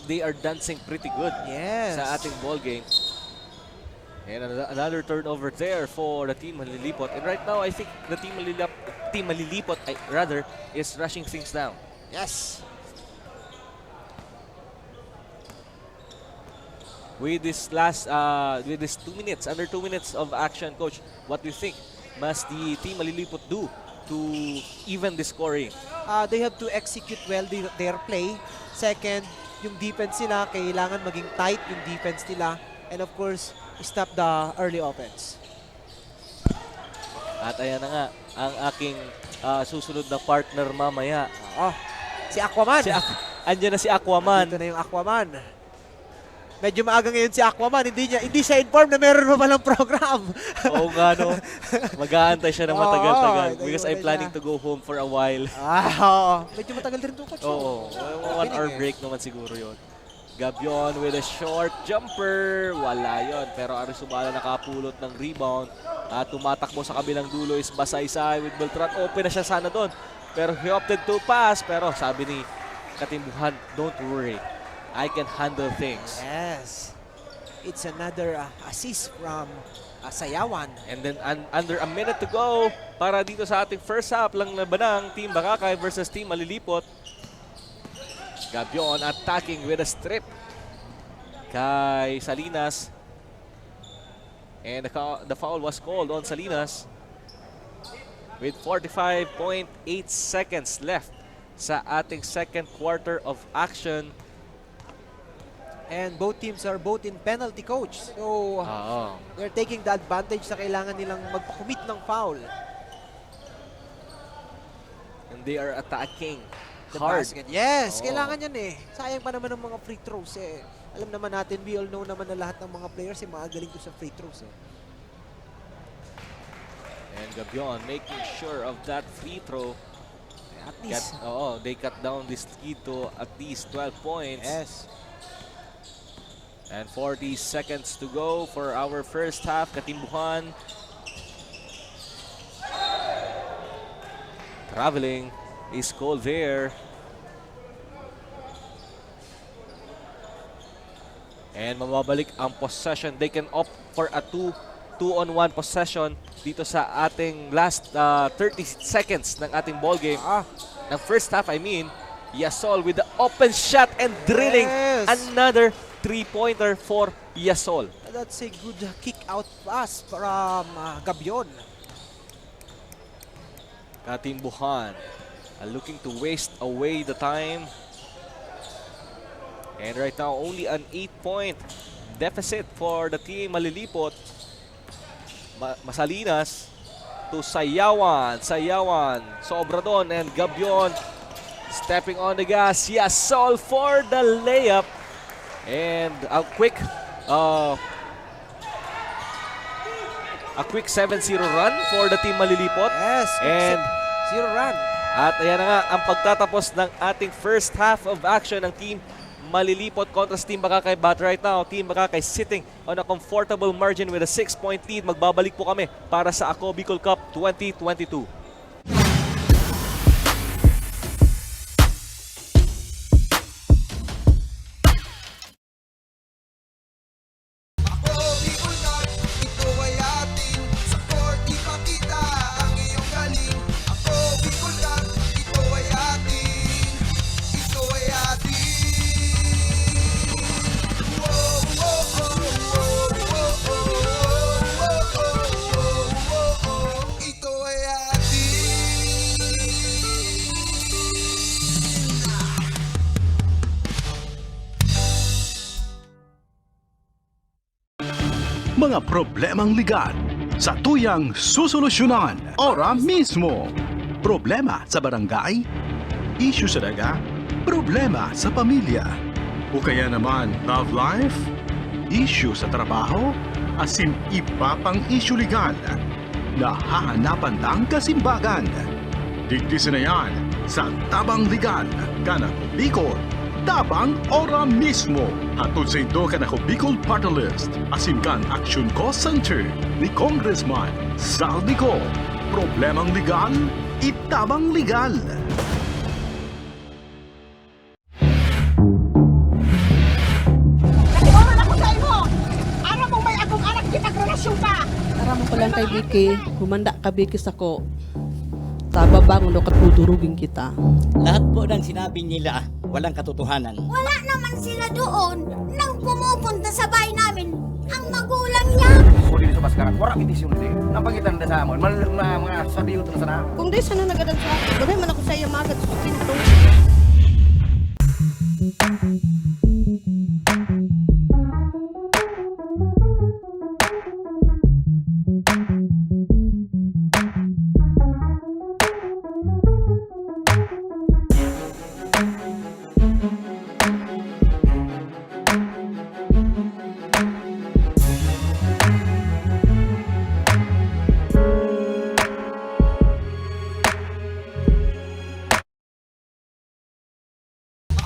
They are dancing pretty good Yes. sa ating ball game. And another turnover there for the Team Malilipot. And right now, I think the Team Malilipot is rushing things down. Yes. With this with this 2 minutes, under 2 minutes of action, Coach, what do you think must the Team Malilipot do to even the scoring? They have to execute well their play. Second, yung defense nila, kailangan maging tight yung defense nila. And of course, stop the early offense. At ayan na nga, ang aking susunod na partner mamaya. Si Aquaman. Andyan na si Aquaman. Dito na yung Aquaman. Medyo maaga ngayon si Aquaman. Hindi siya informed na meron pa palang program. Oo nga, no? Mag-aantay siya ng matagal-tagal. Oo, Because I'm tayo planning siya. to go home for a while. Oo. Medyo matagal din ito, Coach. Oo. 1 hour break naman siguro yon. Gabion with a short jumper. Wala yon. Pero Arizobal nakapulot ng rebound. At tumatakbo sa kabilang dulo is Basaysay with Beltran. Open na siya sana doon. Pero he opted to pass. Pero sabi ni Katimbuhan, don't worry. I can handle things. Yes. It's another assist from Sayawan. And then under a minute to go para dito sa ating first half lang labanang Team Bakakay versus Team Malilipot. Gabion attacking with a strip kay Salinas. And the foul was called on Salinas with 45.8 seconds left sa ating second quarter of action. And both teams are both in penalty, Coach. So, they're taking the advantage na kailangan nilang magpakumit ng foul. And they are attacking The hard. basket. Yes, Oo. kailangan yan eh. Sayang pa naman ng mga free throws eh. Alam naman natin, we all know naman na lahat ng mga players eh, magaling ko sa free throws eh. And Gabion making sure of that free throw. At least. They cut down this lead to at least 12 points. Yes. And 40 seconds to go for our first half. Katimbuhan traveling is called there. And mababalik ang possession. They can opt for a 2-on-1 possession dito sa ating last 30 seconds ng ating ball game. Ng first half, I mean, Yasol with the open shot and drilling. Yes. Another 3-pointer for Yasol. That's a good kick out pass from Gabion. Katimbuhan looking to waste away the time. And right now, only an 8-point deficit for the Team Malilipot. Masalinas to Sayawan. Sayawan, sobra doon. And Gabion stepping on the gas. Yasol for the layup. And a quick 7-0 run for the Team Malilipot. Yes. And si 0 run. At ayan na nga ang pagtatapos ng ating first half of action ng Team Malilipot kontra sa Team Bakakay. But right now, Team Bakakay sitting on a comfortable margin with a 6-point lead. Magbabalik po kami para sa Ako Bicol Cup 2022. Ito ay atin, sa court ipakita ang iyong galing. Ako Bicol Cup, ito ay atin, ito ay atin. Wow, wow, wow, wow, wow, wow, wow, wow, ito ay atin. Mga problemang legal sa tuyang susolusyonan ora mismo. Problema sa barangay, issue sa daga, problema sa pamilya, o kaya naman love life, issue sa trabaho, asin iba pang issue legal na hahanapan ng kasimbagan. Digdisin na yan sa Tabang Legal, Kanako Bicol. Tabang ora mismo. Hatod sa ito Kanako Bicol Party List. Asimkan Action Cost Center ni Congressman Saldico. Problemang legal, itabang legal. Nagsimulan ako sa imo! Araw mong may akong anak kitag-relasyon ka! Aram ko lang kay Vicky, humanda ka Vicky sako. Tababang no katudurugin kita. Lahat po ng sinabi nila walang katotohanan. Wala naman sila doon nang pumupunta sa bahay namin ang magulang niya. Sulit sa Baskaran, wala kitis yung hindi. Napangitan na sa amon, mga sabi ito na sana. Kung di sana nagadan sa akin, gawin man ako sa iya magad sa kinto.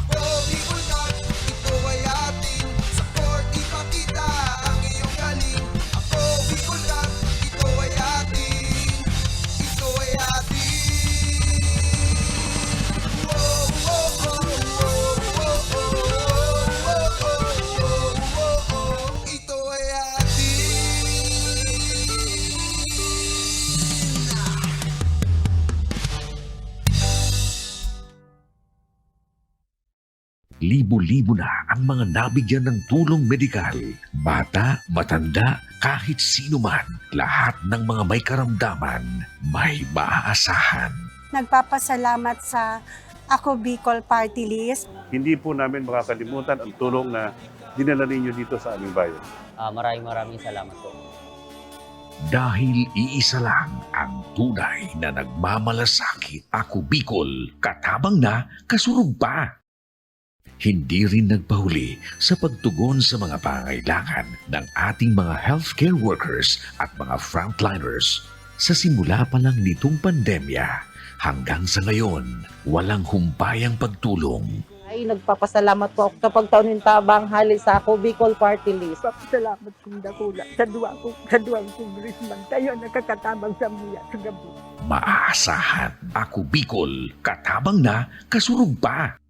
Ako Bicol Cup, ito ay atin, sa court ipakita ang iyong galing. Ako Bicol Cup, ito ay atin, ito ay atin. Wow, wow, wow, wow, wow, wow, wow, wow, ito ay atin. Libo-libo na ang mga nabigyan ng tulong medikal. Bata, matanda, kahit sino man, lahat ng mga may karamdaman, may maaasahan. Nagpapasalamat sa Ako Bicol Party List. Hindi po namin makakalimutan ang tulong na dinala ninyo dito sa aming bayan. Maraming salamat po. Dahil iisa lang ang tunay na nagmamalasakit. Ako Bicol, katabang na, kasurog pa. Hindi rin nagpahuli sa pagtugon sa mga pangailangan ng ating mga healthcare workers at mga frontliners. Sa simula pa lang nitong pandemya, hanggang sa ngayon, walang humpayang pagtulong. Ay, nagpapasalamat po ako sa pagtaunin tabang hali sa Ako Bicol Party List. Salamat kong dakula sa duwang congressman. Tayo nakakatabang sa muya sa gabi. Maaasahan. Ako Bicol, katabang na, kasurog pa.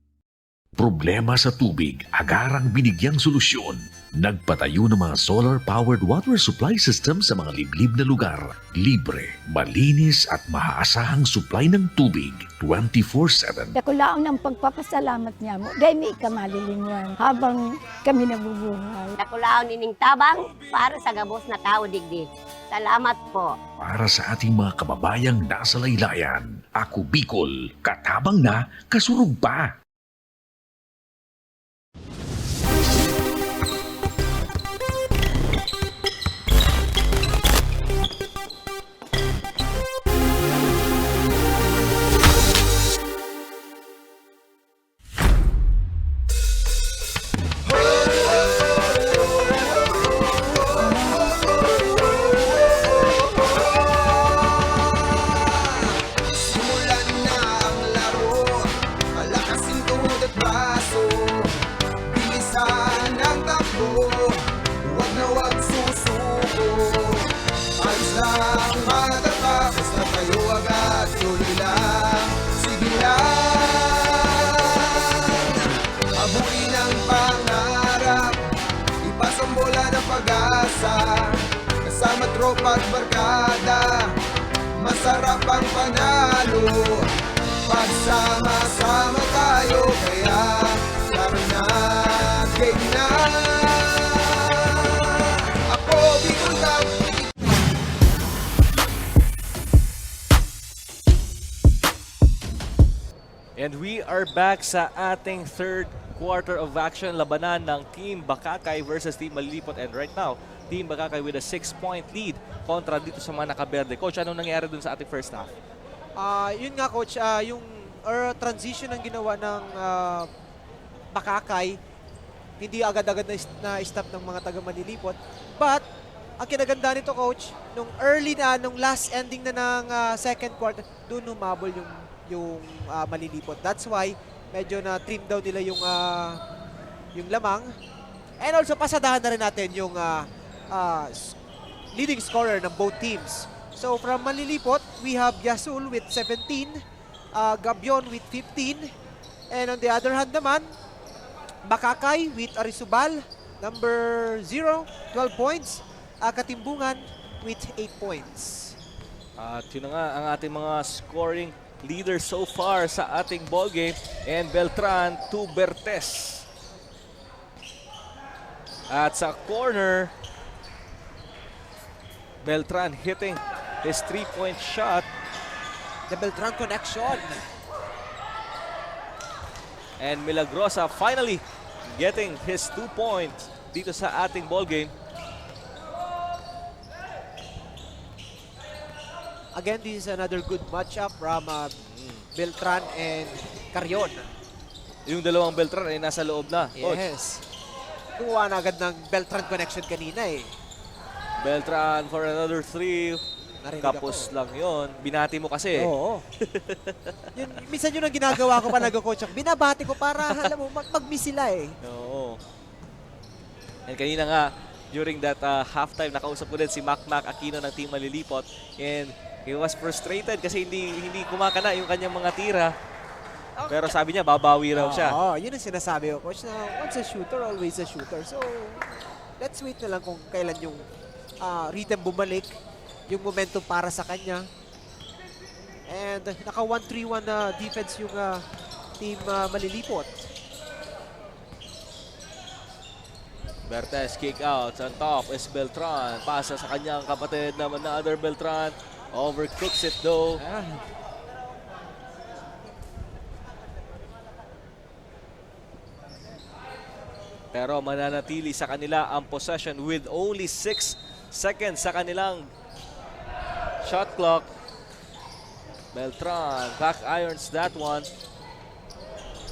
Problema sa tubig, agarang binigyang solusyon. Nagpatayo ng mga solar-powered water supply system sa mga liblib na lugar. Libre, malinis at maaasahang supply ng tubig 24/7. Dakulaon ang pagpapasalamat niya mo. Dahil may kamalilinguan habang kami nabubuhay. Nakulaon ining tabang para sa gabos na tao digdi. Salamat po. Para sa ating mga kababayang nasa laylayan, Ako Bicol, katabang na, kasurog pa. Simula tropa't barkada, masarap ang panalo. Pagsama-sama tayo, kaya laro na, game na. Ako Bicol lang. And we are back sa ating third quarter of action, labanan ng Team Bakakay versus Team Malilipot. And right now, Team Bakakay with a 6-point lead kontra dito sa mga nakaberde. Coach, anong nangyari dun sa ating first half? Yun nga coach, yung transition ang ginawa ng Bakakay, hindi agad-agad na stop ng mga taga Malilipot. But ang kinaganda nito coach, nung last ending na ng second quarter, doon humabol yung Malilipot. That's why medyo na trim down nila yung lamang. And also pasadahan na rin natin yung leading scorer ng both teams. So from Malilipot, we have Yasul with 17, Gabion with 15, and on the other hand naman, Bakakay with Arisubal, number 0, 12 points, Katimbungan with 8 points. At yun na nga ang ating mga scoring leader so far sa ating ball game, and Beltran to Bertes. At sa corner, Beltran hitting his 3-point shot. The Beltran connection. And Milagrosa finally getting his 2 points dito sa ating ball game. Again, this is another good matchup from Beltran and Carrion. Yung dalawang Beltran ay nasa loob na. Coach. Yes. Gumawa na agad ng Beltran connection kanina eh. Beltran for another 3. Narinig Kapos ako. lang yon. Binati mo kasi. Oo. Minsan yun ang ginagawa ko pa nag-coach. Binabati ko para, alam mo, mag-miss sila eh. Oo. And kanina nga, during that halftime, nakausap ko din si Mac Aquino ng Team Malilipot. And he was frustrated kasi hindi kumakana yung kanyang mga tira. Pero sabi niya, babawi raw siya. Oo, yun ang sinasabi ko, coach, na once a shooter, always a shooter. So, let's wait na lang kung kailan yung rhythm bumalik, yung momentum para sa kanya. And naka 1-3-1 na defense yung Team Malilipot. Bertes kick out. On top is Beltran. Pasa sa kanyang kapatid naman na other Beltran. Overcooks it though. Pero mananatili sa kanila ang possession with only 6 seconds sa kanilang shot clock. Beltran back irons that one.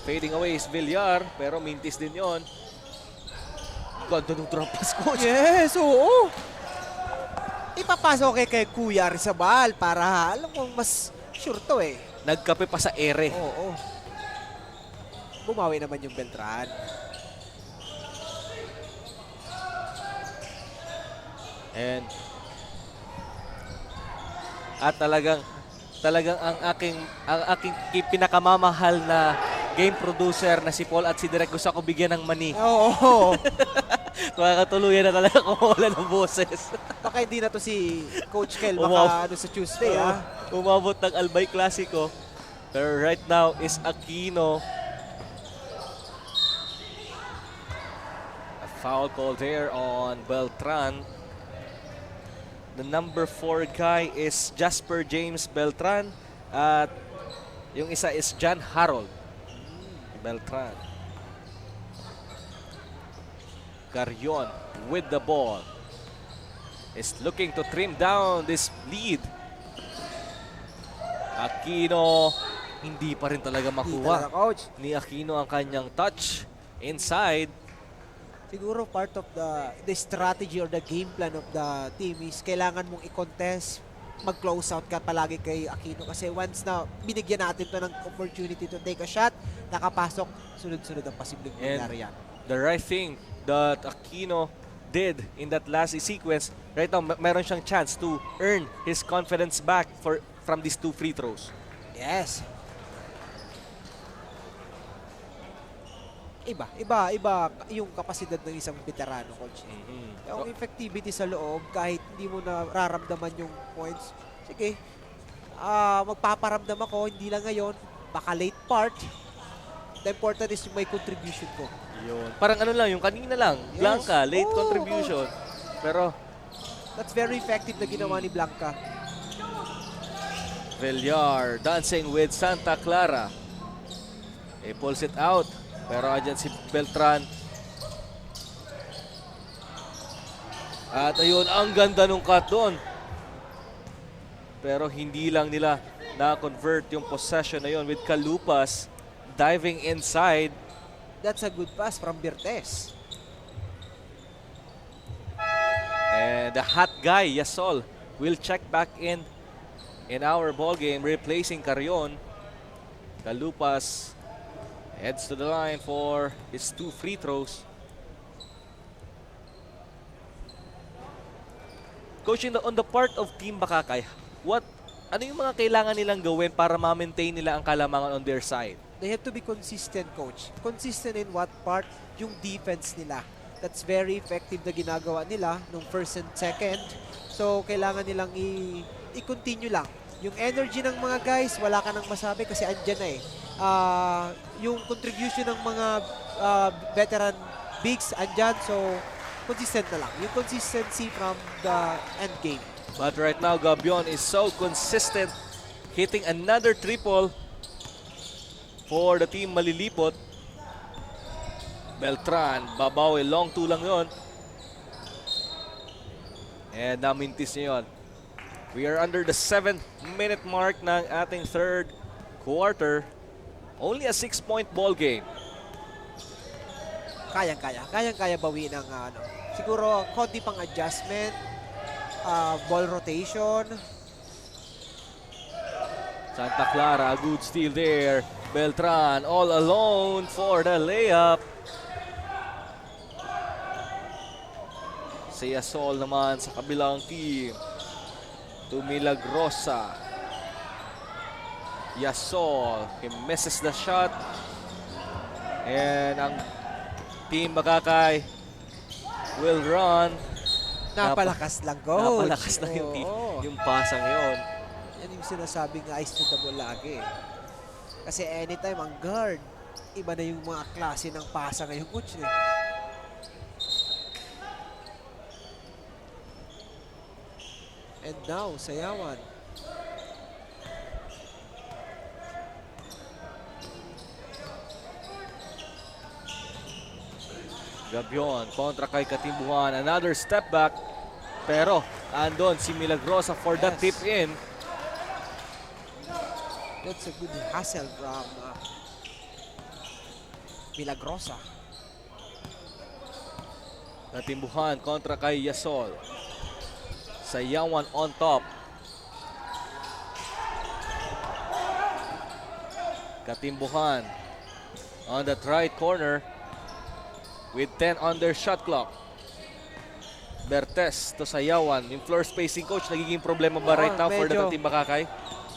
Fading away is Villar, pero mintis din yon. Ganda ng drop pass, coach. Yes, oo. Ipapasok kay Kuya Rizabal para alam mo mas sure to eh. Nagkape pa sa ere. Oo. Bumawi naman yung Beltran. And talagang ang aking pinakamamahal na game producer na si Paul at si Direk gusto ko bigyan ng mani. Oo. Makakatuluyan na talaga kung wala ng boses. Baka hindi na to si Coach Kel baka sa Tuesday Umabot ng Albay Clasico. Pero right now is Aquino. A foul call there on Beltran. The number 4 guy is Jasper James Beltran at yung isa is John Harold Beltran. Carrion with the ball is looking to trim down this lead. Aquino hindi pa rin talaga makuha ni Aquino ang kanyang touch inside. Siguro part of the strategy or the game plan of the team is kailangan mong i-contest, mag-close out ka palagi kay Aquino kasi once na binigyan natin to ng opportunity to take a shot, nakapasok, sunod-sunod ang posibleng mangyari yan. The right thing that Aquino did in that last sequence, right now meron siyang chance to earn his confidence back from these 2 free throws. Yes. Iba yung kapasidad ng isang veterano, coach. Yung effectivity sa loob, kahit hindi mo nararamdaman yung points, sige, magpaparamdam ako, hindi lang ngayon, baka late part. The important is yung may contribution ko. Yun. Parang ano lang, yung kanina lang, Yes. Blanca, late Oo, contribution. Pero That's very effective na ginawa ni Blanca. Villar dancing with Santa Clara. He pulls it out. Pero andyan si Beltran. At ayun, ang ganda nung cut doon. Pero hindi lang nila na-convert yung possession na yun with Calupas diving inside. That's a good pass from Bertes. And the hot guy, Yasol, will check back in our ball game, replacing Carrion. Calupas heads to the line for his 2 free throws. Coach, on the part of Team Bakakay, ano yung mga kailangan nilang gawin para ma-maintain nila ang kalamangan on their side? They have to be consistent, coach. Consistent in what part? Yung defense nila. That's very effective na ginagawa nila nung first and second. So, kailangan nilang i-continue lang. Yung energy ng mga guys, wala ka nang masabi kasi andyan na eh. Yung contribution ng mga veteran bigs, andyan. So, consistent na lang. Yung consistency from the end game. But right now, Gabion is so consistent, hitting another triple for the team Malilipot. Beltran, babawi, long 2 lang yun. And namintis niya yun. We are under the 7th-minute mark ng ating third quarter. Only a 6-point ball game. Kayang-kaya bawiin ng siguro konti pang adjustment, ball rotation. Santa Clara, a good steal there. Beltran all alone for the layup. Si Yasol naman sa kabilang team. To Milagrosa. Yasol, he misses the shot. And ang Team Bakakay will run. Napalakas lang, coach. Napalakas lang Oo. yung pasang yon. Yan yung sinasabing ice to the ball lagi. Kasi anytime ang guard, iba na yung mga klase ng pasa ngayong coach. And now, Sayawan. Gabion kontra kay Katimbuhan. Another step back. Pero andon si Milagrosa for that tip in. That's a good hustle from Milagrosa. Katimbuhan kontra kay Yasol. Sayawan on top. Katimbuhan on that right corner with 10 on their shot clock. Bertes to Sayawan. Yung floor spacing, coach, nagiging problema ba right now for the Team Bakakay?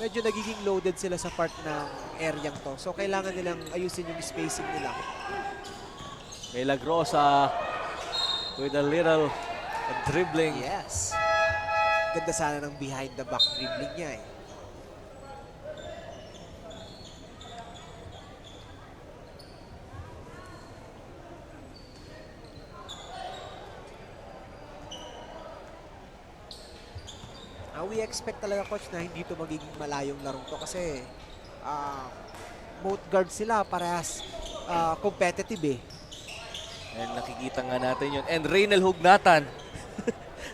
Medyo nagiging loaded sila sa part ng area to. So, kailangan nilang ayusin yung spacing nila. Milagrosa with a little dribbling. Yes. Ganda sana ng behind the back dribbling niya eh. We expect talaga, coach, na hindi to magiging malayong larong to kasi both guards sila parehas competitive eh. And nakikita nga natin yun. And Reynel Hugnatan.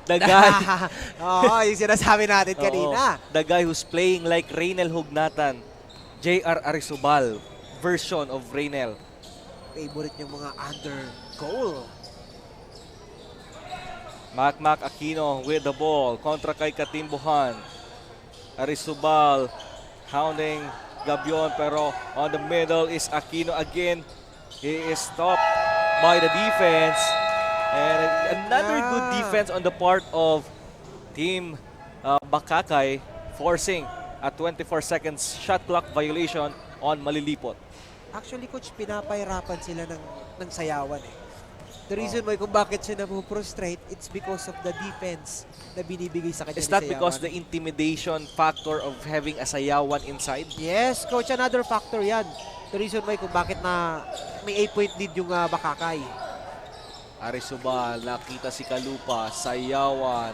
The guy. Oo, yung sinasabi natin kanina. The guy who's playing like Reynel Hugnatan. J.R. Arizobal version of Reynel. Favorite yung mga under goal. Mac Aquino with the ball. Kontra kay Katimbuhan. Arizobal hounding Gabion, pero on the middle is Aquino again. He is stopped by the defense. And another good defense on the part of Team Bakakay, forcing a 24 seconds shot clock violation on Malilipot. Actually, coach, pinapahirapan sila ng sayawan eh. The reason why kung bakit siya napuprostrate, it's because of the defense na binibigay sa kanya Is ni that Sayawan. because the intimidation factor of having a sayawan inside? Yes, coach, another factor yan. The reason why kung bakit na may 8-point lead yung Bakakay. Arisubal, nakita si Kalupa, sayawan.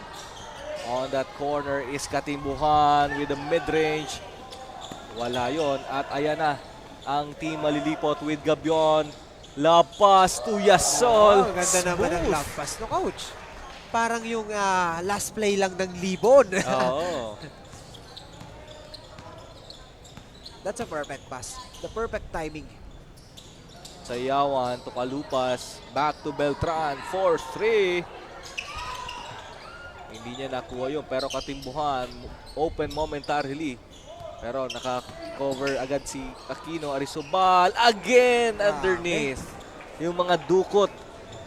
On that corner is Katimbuhan with the mid-range. Wala yon. At ayan na, ang team malilipot with Gabion. Lapas to Yasol. Oh, ganda naman ng Smooth. lampas no, coach. Parang yung last play lang ng Libon. Oo. That's a perfect pass. The perfect timing. Sayawan to Kalupas. Back to Beltran. 4-3. Hindi niya nakuha yun. Pero Katimbuhan, open momentarily. Pero naka-cover agad si Aquino. Arisubal. Again, underneath. Yung mga dukot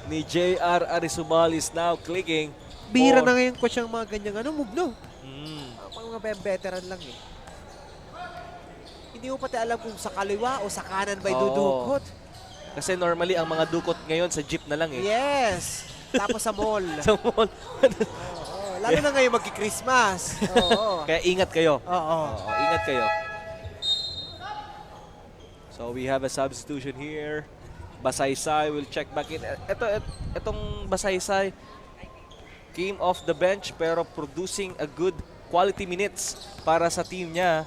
ni JR Arisubal is now clicking. Bihira for- na ngayon, coach, ang mga ganyang move, no? Mm. Ang mga veteran lang eh. Hindi mo pati alam kung sa kaliwa o sa kanan ba Oo. idudukot. Kasi normally, ang mga dukot ngayon sa jeep na lang eh. Yes. Tapos sa mall. Sa mall. Oo. Lalo na ngayon magki-Christmas. Oo. Kaya ingat kayo. Oo. Oo, ingat kayo. So we have a substitution here. Basaysay will check back in. Itong Basaysay came off the bench pero producing a good quality minutes para sa team niya.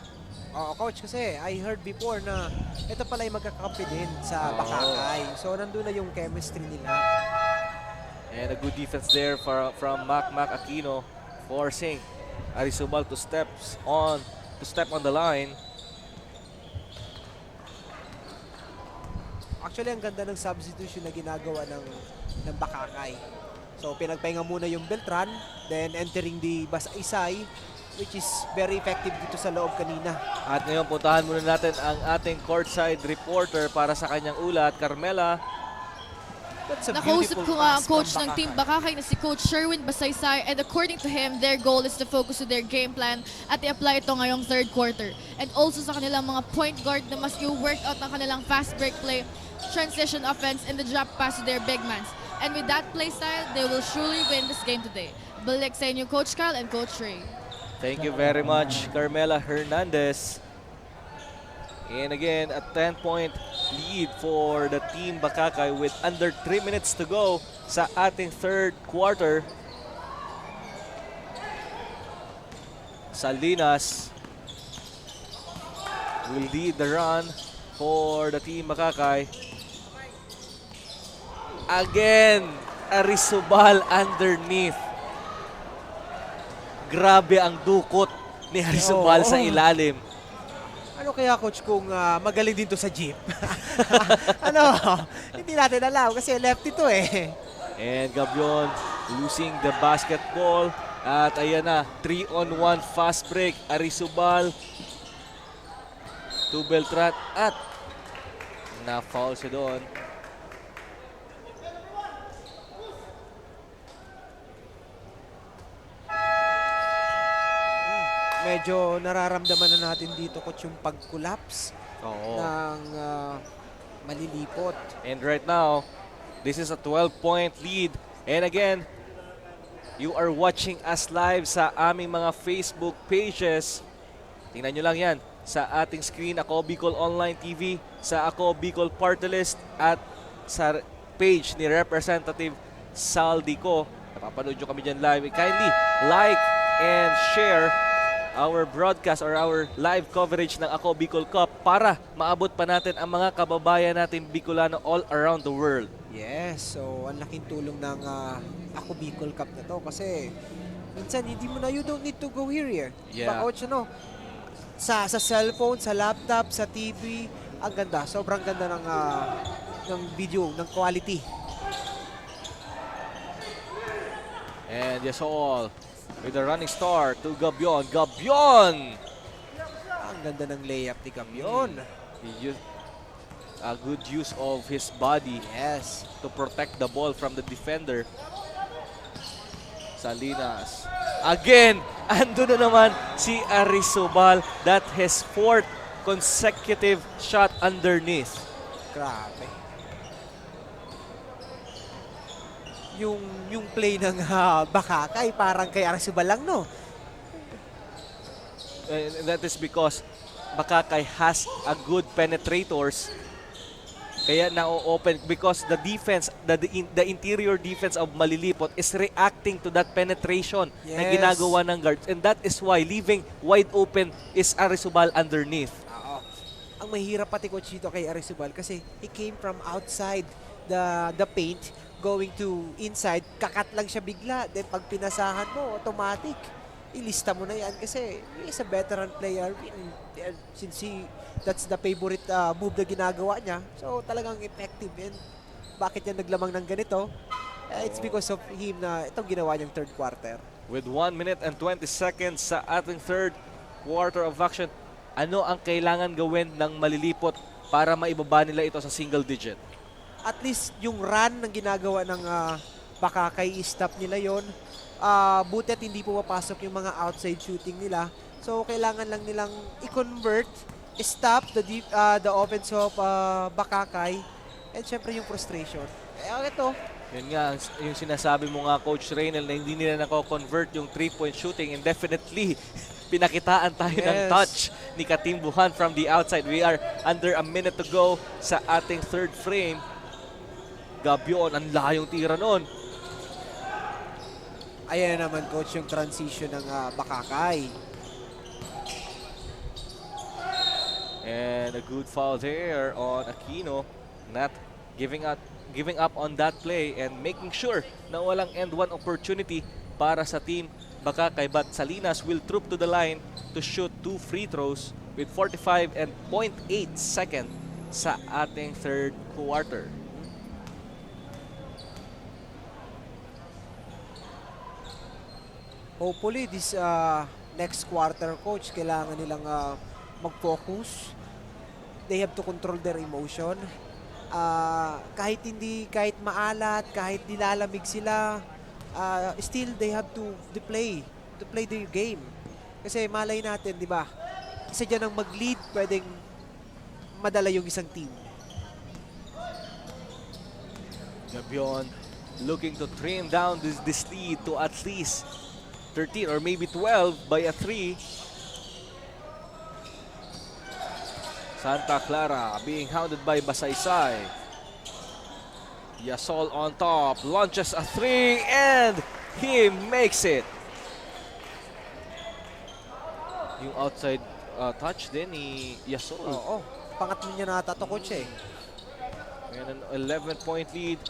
Oo, coach, kasi I heard before na ito pala yung magkakampi din sa Bakakay. So, nandun na yung chemistry nila. And a good defense there from Mac Aquino, forcing Arisubal to step on the line. Actually, ang ganda ng substitution na ginagawa ng Bakakay. So, pinagpahinga muna yung Beltran, then entering the Basaysay, which is very effective dito sa loob kanina. At ngayon, puntahan muna natin ang ating courtside reporter para sa kanyang ulat, Carmela. That's a Nakausap beautiful ko nga ang pass coach from ng Team Bakakay. Bakakay na si Coach Sherwin Basaysay, and according to him, their goal is to focus to their game plan at i-apply ito ngayong third quarter. And also sa kanilang mga point guard na mas i-work out ang kanilang fast break play, transition offense, and the drop pass to their big mans. And with that play style, they will surely win this game today. Balik sa inyo, Coach Carl and Coach Ray. Thank you very much, Carmela Hernandez. And again, a 10-point lead for the Team Bakakay with under 3 minutes to go sa ating third quarter. Salinas will lead the run for the Team Bakakay. Again, Arisubal underneath. Grabe ang dukot ni Arisubal sa ilalim. Ano kaya, coach, kung magaling din to sa jeep? Ano? Hindi natin alam kasi lefty to eh. And Gabion losing the basketball. At ayan na, 3-on-1 fast break. Arisubal to Beltran at na-foul siya doon. Medyo nararamdaman na natin dito, coach, yung pag-collapse Oo. ng malilipot. And right now, this is a 12-point lead. And again, you are watching us live sa aming mga Facebook pages. Tingnan nyo lang yan sa ating screen, Ako Bicol Online TV, sa Ako Bicol Party List, at sa page ni Representative Saldico. Napapanood nyo kami dyan live. Kindly like and share our broadcast or our live coverage ng Ako Bicol Cup para maabot pa natin ang mga kababayan natin Bicolano all around the world. Yes, so ang laking tulong ng Ako Bicol Cup na to kasi minsan hindi mo na, you don't need to go here. Yeah. Coach, ano, sa cellphone, sa laptop, sa TV, ang ganda. Sobrang ganda ng video, ng quality. And yes all, with the running start to Gabion. Gabion! Ang ganda ng layup ni Gabion. He used a good use of his body Yes. to protect the ball from the defender. Salinas. Again, ando na naman si Arisubal. That his fourth consecutive shot underneath. Grabe. Yung play ng Bakakay parang kay Arecibo lang, no? And that is because Bakakay has a good penetrators. Kaya na-open because the defense, the interior defense of Malilipot is reacting to that penetration na Yes. ginagawa ng guards. And that is why leaving wide open is Arizobal underneath. Oo. Ang mahirap pati Coach dito kay Arecibo kasi he came from outside the paint going to inside. Kakat lang siya bigla. Then pag pinasahan mo, automatic. Ilista mo na yan kasi he is a veteran player since that's the favorite move na ginagawa niya. So talagang effective. And bakit niya naglamang ng ganito? It's because of him na itong ginawa niyang third quarter. With 1 minute and 20 seconds sa ating third quarter of action, ano ang kailangan gawin ng Malilipot para maibaba nila ito sa single digit? At least yung run ng ginagawa ng Bakakay, stop nila yon. Buti at hindi pumapasok yung mga outside shooting nila. So kailangan lang nilang i-convert, stop the offense of Bakakay, and syempre yung frustration. Kaya ito, Yun nga, yung sinasabi mo nga, Coach Reynel, na hindi nila nako-convert yung 3-point shooting, and definitely, pinakitaan tayo ng Yes. touch ni Katimbuhan from the outside. We are under a minute to go sa ating third frame. Gabyon, ang layong tira nun. ayan naman Coach yung transition ng Bakakay. And a good foul there on Aquino, not giving up on that play and making sure na walang end one opportunity para sa team Bakakay. But Salinas will troop to the line to shoot 2 free throws with 45 and 0.8 second sa ating third quarter. Hopefully this next quarter, Coach, kailangan nilang mag-focus. They have to control their emotion. Kahit maalat, kahit nilalamig sila, still they have to play their game. Kasi malay natin, di ba? Isa dyan ang mag-lead, pwedeng madala yung isang team. Gabyon looking to trim down this lead to at least 13 or maybe 12 by a 3. Santa Clara being hounded by Basaysay. Yasol on top, launches a 3 and he makes it. Yung outside touch din ni Yasol. Oo, pangatlo niya nata to, Coach eh. And an 11-point lead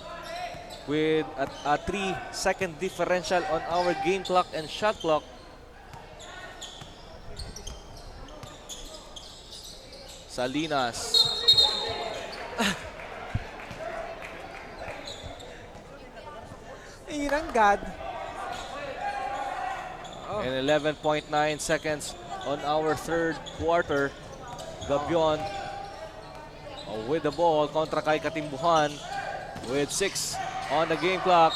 with a 3-second differential on our game clock and shot clock. Salinas. Iranggad. And 11.9 seconds on our third quarter. Gabyon with the ball kontra kay Katimbuhan with 6 on the game clock.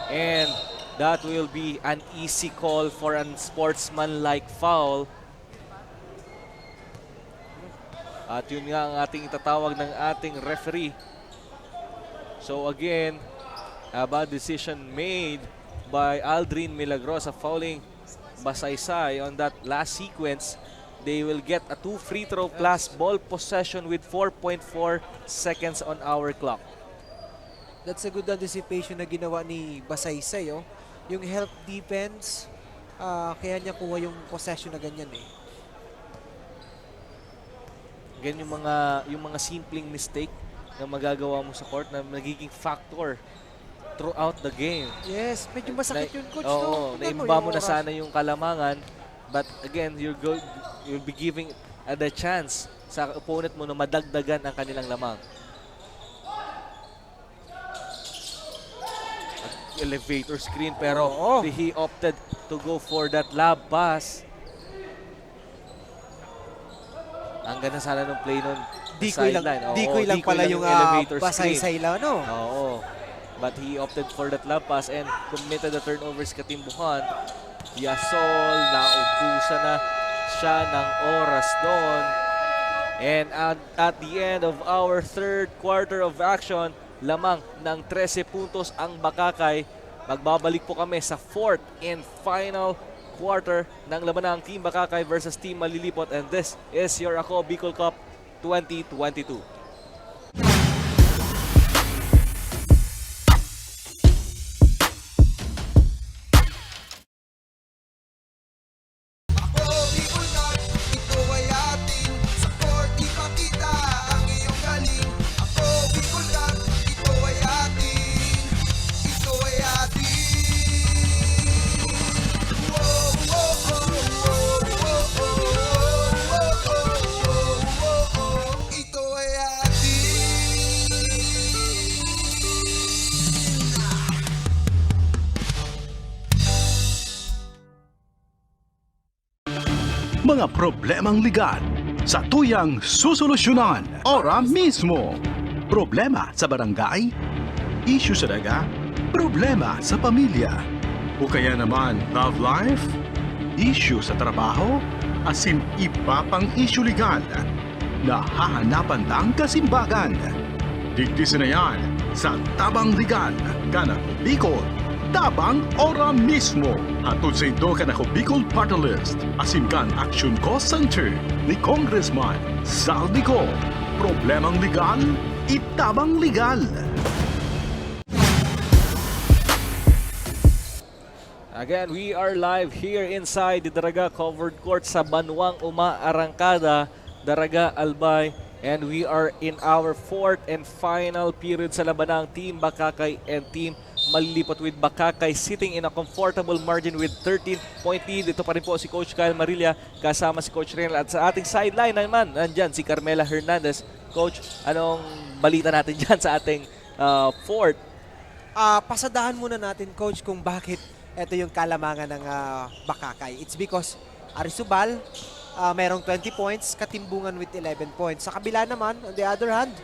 And that will be an easy call for an sportsman-like foul. At yun nga ang ating itatawag ng ating referee. So again, a bad decision made by Aldrin Milagrosa fouling Basaysay on that last sequence. They will get a 2 free throw plus ball possession with 4.4 seconds on our clock. That's a good anticipation na ginawa ni Basaysay. Oh. Yung help defense, kaya niya kuha yung possession na ganyan eh. Again, yung mga simpleng mistake na magagawa mo sa court na nagiging factor throughout the game. Yes, medyo masakit yun, Coach. Oo, no? naimba mo na sana yung kalamangan. But again, you'll be giving the chance sa opponent mo na madagdagan ang kanilang lamang. Elevator screen pero he opted to go for that lob pass. Ang ganda sana ng play nun. Decoy lang pala yung Basaysay lang, no? Oo. But he opted for that lob pass and committed the turnovers Katimbuhan. Yasol, naubusan na siya ng oras doon. And at the end of our third quarter of action, lamang ng 13 puntos ang Bakakay. Magbabalik po kami sa fourth and final quarter ng labanang Team Bakakay versus Team Malilipot. And this is your Ako Bicol Cup 2022. Ako Bicol Cup, ito ay atin. Sa court ipakita ang iyong galing. Ako Bicol Cup, ito ay atin. Ito ay atin. Wow, wow, wow, wow, wow, wow, wow, wow. Ito ay atin. Mga problemang legal sa tuyang susolusyonan ora mismo. Problema sa barangay, issue sa daga, problema sa pamilya, o kaya naman love life, issue sa trabaho, asin iba pang issue legal na hahanapan ng kasimbagan. Digdisin na yan sa Tabang Legal, Kanako Bicol, Tabang ora mismo. Hatod sa ito Kanako Bicol Party List, asin kan Action Cost Center ni Congressman Saldi Co. Problemang legal, itabang legal. Again, we are live here inside the Daraga Covered Court sa Banwang Uma Arangkada, Daraga Albay. And we are in our fourth and final period sa labanang Team Bakakay and Team Malilipot, with Bakakay sitting in a comfortable margin with 13-point lead. Ito pa rin po si Coach Kyle Marilla kasama si Coach Renal. At sa ating sideline naman, nandyan si Carmela Hernandez. Coach, anong balita natin dyan sa ating fourth? Pasadahan muna natin, Coach, kung bakit ito yung kalamangan ng Bakakay. It's because Arisubal, merong 20 points, Katimbungan with 11 points. Sa kabila naman, on the other hand,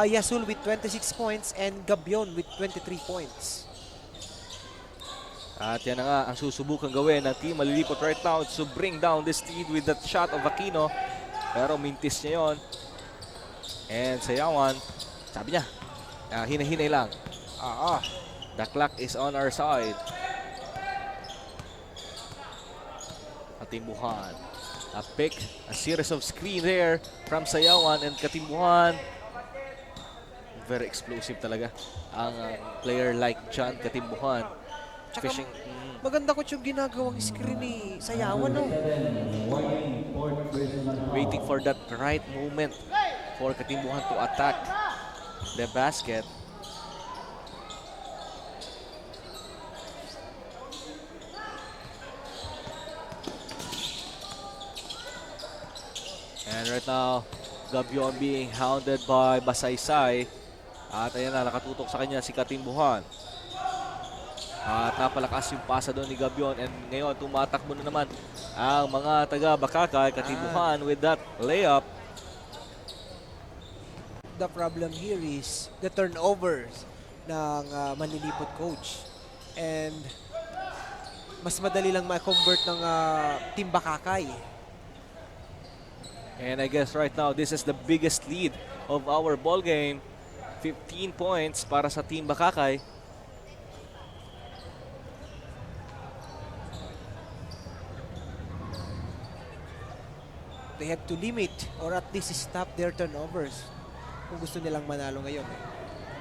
Yasul with 26 points and Gabion with 23 points. At yan na nga ang susubukang gawin ng Team Malilipot right now to bring down this lead with that shot of Aquino. Pero mintis niya yun. And Sayawan, sabi niya, hinahinay lang. The clock is on our side. Katimbuhan. A pick, a series of screen there from Sayawan and Katimbuhan. Very explosive talaga ang player like John Katimbuhan. Tsaka Fishing. maganda ko yung ginagawang screen ni Sayawan, no? Waiting for that right moment for Katimbuhan to attack the basket. And right now, Gabion being hounded by Basaysay. At ayan na, nakatutok sa kanya si Katimbuhan. At napalakas yung pasa doon ni Gabion. And ngayon, tumatakbo na naman ang mga taga Bakakay. Katimbuhan with that layup. The problem here is the turnovers ng Malilipot coach. And mas madali lang ma-convert ng Team Bakakay. And I guess right now, this is the biggest lead of our ball game. 15 points para sa Team Bakakay. They have to limit or at least stop their turnovers kung gusto nilang manalo ngayon.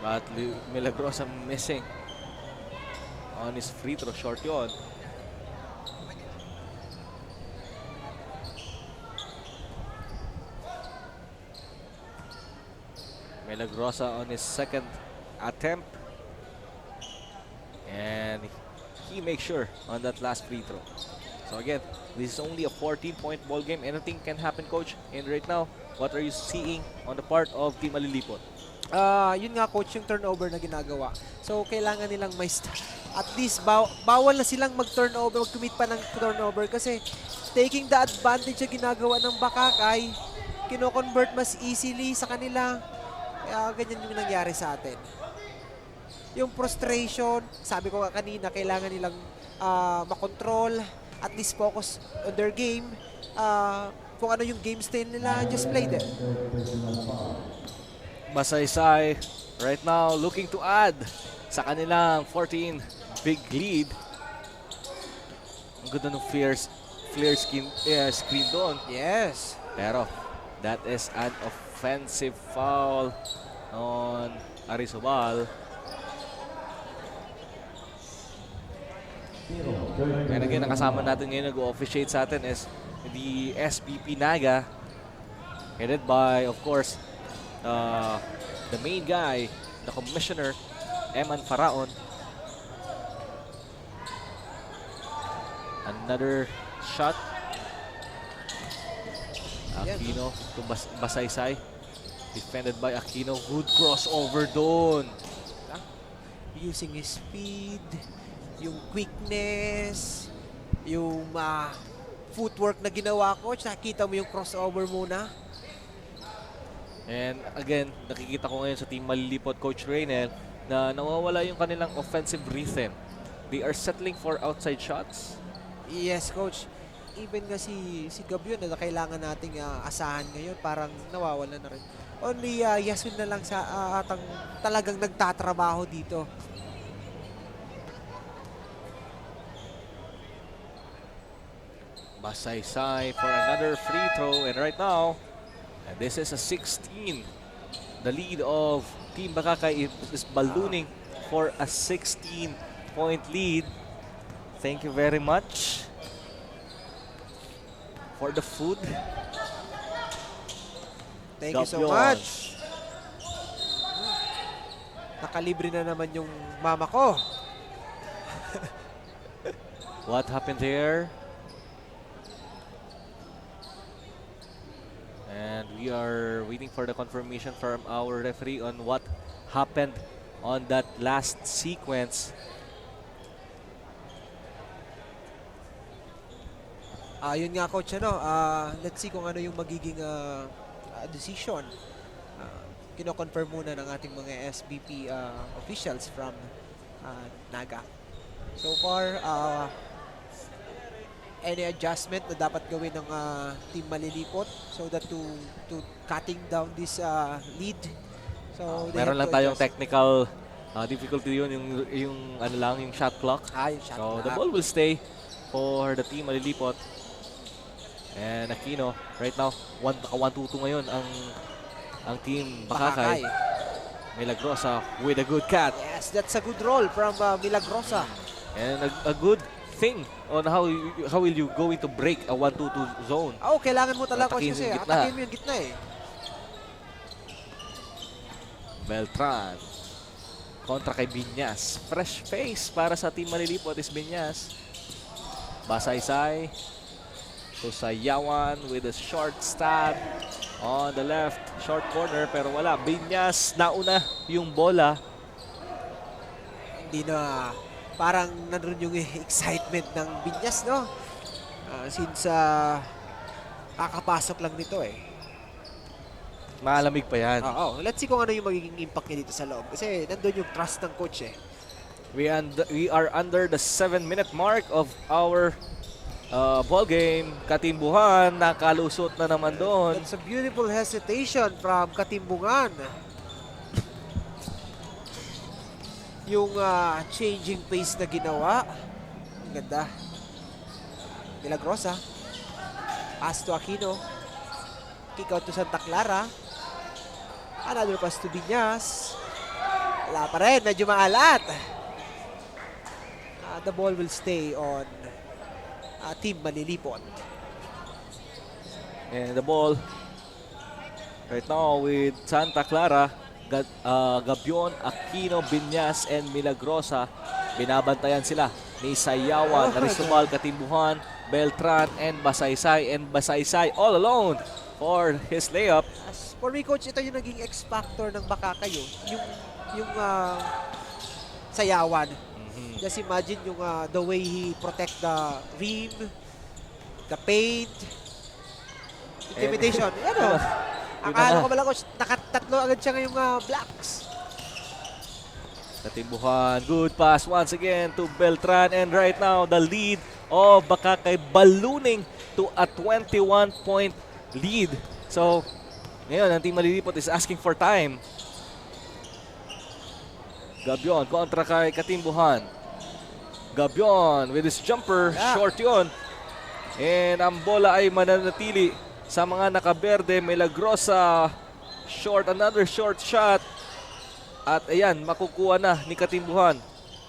But Milagrosa missing on his free throw. Short yun. Milagrosa on his second attempt. And he makes sure on that last free throw. So again, this is only a 14-point ball game. Anything can happen, Coach. And right now, what are you seeing on the part of Team Malilipot? Yun nga, Coach, yung turnover na ginagawa. So, kailangan nilang may at least bawal na silang mag-turnover, mag-commit pa ng turnover kasi taking the advantage na ginagawa ng Bakakay, kino-convert mas easily sa kanila. Kaya ganyan yung nangyari sa atin. Yung frustration, sabi ko kanina, kailangan nilang makontrol, at least focus on their game. kung ano yung game style nila just played eh. Basaysay right now looking to add sa kanilang 14 big lead. Ang ganda ng flare screen doon. Yes. Pero that is an offensive foul on Arizobal. And again, nakasama natin ngayon nag-officiate sa atin is the SBP Naga, headed by, of course, the main guy, the commissioner, Eman Faraon. Another shot. Aquino to Basaysay. Defended by Aquino. Good crossover doon. Using his speed, yung quickness, yung footwork na ginawa ko. Nakita mo yung crossover muna. And again, nakikita ko ngayon sa team Malilipot, Coach Reynel, na nawawala yung kanilang offensive rhythm. They are settling for outside shots. Yes, Coach. Even nga si Gabyon na kailangan nating asahan ngayon, parang nawawala na rin. Only Yasun na lang sa atang talagang nagtatrabaho dito. Basaysay for another free throw. And right now, and this is a 16. The lead of Team Bakakay is ballooning for a 16-point lead. Thank you very much for the food. Thank you so Gabyon. much. Nakalibre na naman yung mama ko. What happened there? And we are waiting for the confirmation from our referee on what happened on that last sequence. Yun nga, Coach, let's see kung ano yung magiging decision. Kino-confirm muna ng ating mga SBP officials from Naga. So far, any adjustment na dapat gawin ng Team Malilipot so that to cutting down this lead. So they Meron have lang to tayong adjust. technical difficulty yun, yung ano lang, yung shot clock. Yung shot So the clock. ball will stay for the Team Malilipot. And Aquino, right now, 1-2-2 ngayon ang Team Bakakay. Milagrosa with a good cat. Yes, that's a good roll from Milagrosa. And a good thing on how will you going to break a 1-2-2 zone. Kailangan mo talaga, Coach, Atakin kasi yung gitna. atakin mo yung gitna eh. Beltran kontra kay Binyas. Fresh face para sa Team Malilipot is Binyas. Basaysay to Sayawan with a short stab on the left short corner, pero wala. Binyas nauna yung bola. Hindi na, parang nandun yung excitement ng Binyas, no? Since kakapasok lang nito eh. Malamig pa yan. Let's see kung ano yung magiging impact niya dito sa loob. Kasi nandun yung trust ng coach eh. We are under the 7-minute mark of our ball game. Katimbuhan, nakalusot na naman doon. That's a beautiful hesitation from Katimbungan. Yung changing pace na ginawa. Ang ganda. Milagrosa. Pass to Aquino. Kick out to Santa Clara. Another pass to Binyas. Wala pa rin. Medyo maalat. The ball will stay on Team Malilipot. And the ball right now with Santa Clara, Gabyon, Aquino, Binyas, and Milagrosa. Binabantayan sila ni Sayawan, Arizobal, Katimbuhan, Beltran, and Basaysay. And Basaysay all alone for his layup. As for me, Coach, ito yung naging X-factor ng Bakakayo. Yung Sayawan. Just imagine yung the way he protect the rim, the paint, intimidation. Ano? Akala ko pala, Coach, nakatatlo agad siya ngayong blocks. Katimbuhan, good pass once again to Beltran. And right now, the lead of Bakakay ballooning to a 21-point lead. So, ngayon, ang team Malilipot is asking for time. Gabion kontra kay Katimbuhan. Gabion with his jumper. Short yun. And ang bola ay mananatili sa mga nakaberde. Milagrosa. Short, another short shot. At ayan, makukuha na ni Katimbuhan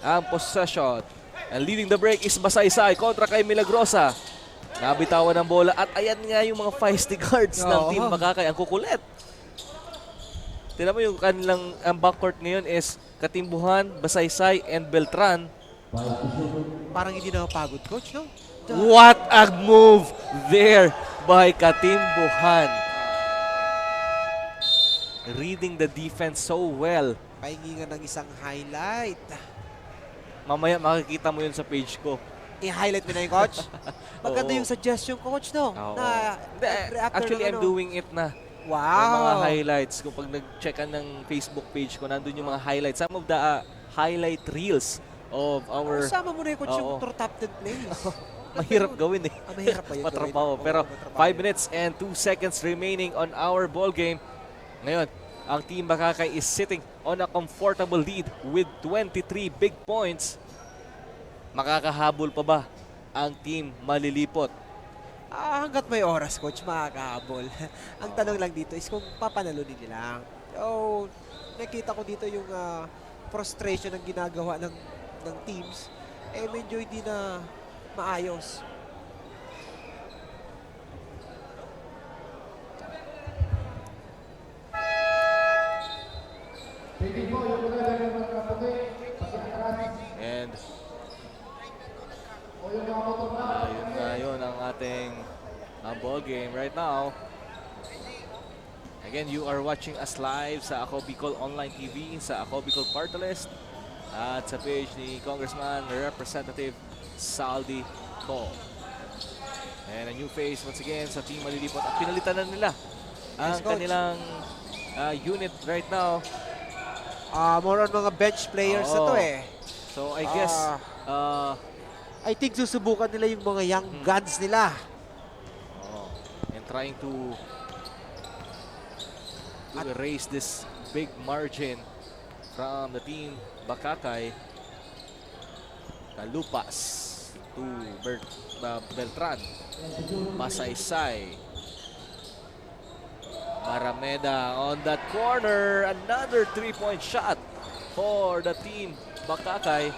ang possession. And leading the break is Basaysay kontra kay Milagrosa. Nabitawan ng bola at ayan nga yung mga feisty guards ng Team Makakay. Ang kukulit. Tignan mo yung kanilang ang backcourt ngayon is Katimbuhan, Basaysay, and Beltran. Parang hindi nakapagod, coach, no? What a move there by Katimbuhan. Reading the defense so well. Pahingi nga ng isang highlight. Mamaya makikita mo yun sa page ko. I-highlight mo na yung coach. Maganda Oo. yung suggestion, coach, no? Oo. Na, Hindi, actually, I'm doing it na. Wow. Yung mga highlights. Kung pag nag-check ka ng Facebook page ko, nandun yung mga highlights. Some of the highlight reels of our... Sama mo na yung coach yung Oo. top 10 plays. Mahirap gawin eh. Mahirap pa yun Matrabaho. gawin. Pero Oo, matrabaho 5 yun. minutes and 2 seconds remaining on our ball game. Ngayon, ang Team Makakay is sitting on a comfortable lead with 23 big points. Makakahabol pa ba ang Team Malilipot? Hanggat may oras, coach, makakahabol. Ang tanong lang dito is kung papanalunin nila. So, nakita ko dito yung frustration ng ginagawa ng teams. Eh, medyo hindi na maayos. And yun ang ating ball game right now. Again, you are watching us live sa Ako Bicol Online TV, sa Ako Bicol Party List, at sa page ni Congressman Representative Saldi Co. And a new face once again sa Team Malilipot. At pinalitan na nila ang Yes, coach. kanilang unit right now. More on mga bench players na to Oo. eh. So I guess I think susubukan nila yung mga young guns nila. and trying to erase this big margin from the Team Bakakay. Kalupas to Beltran. Basaysay. Marameda on that corner. Another 3-point shot for the Team Bakakay.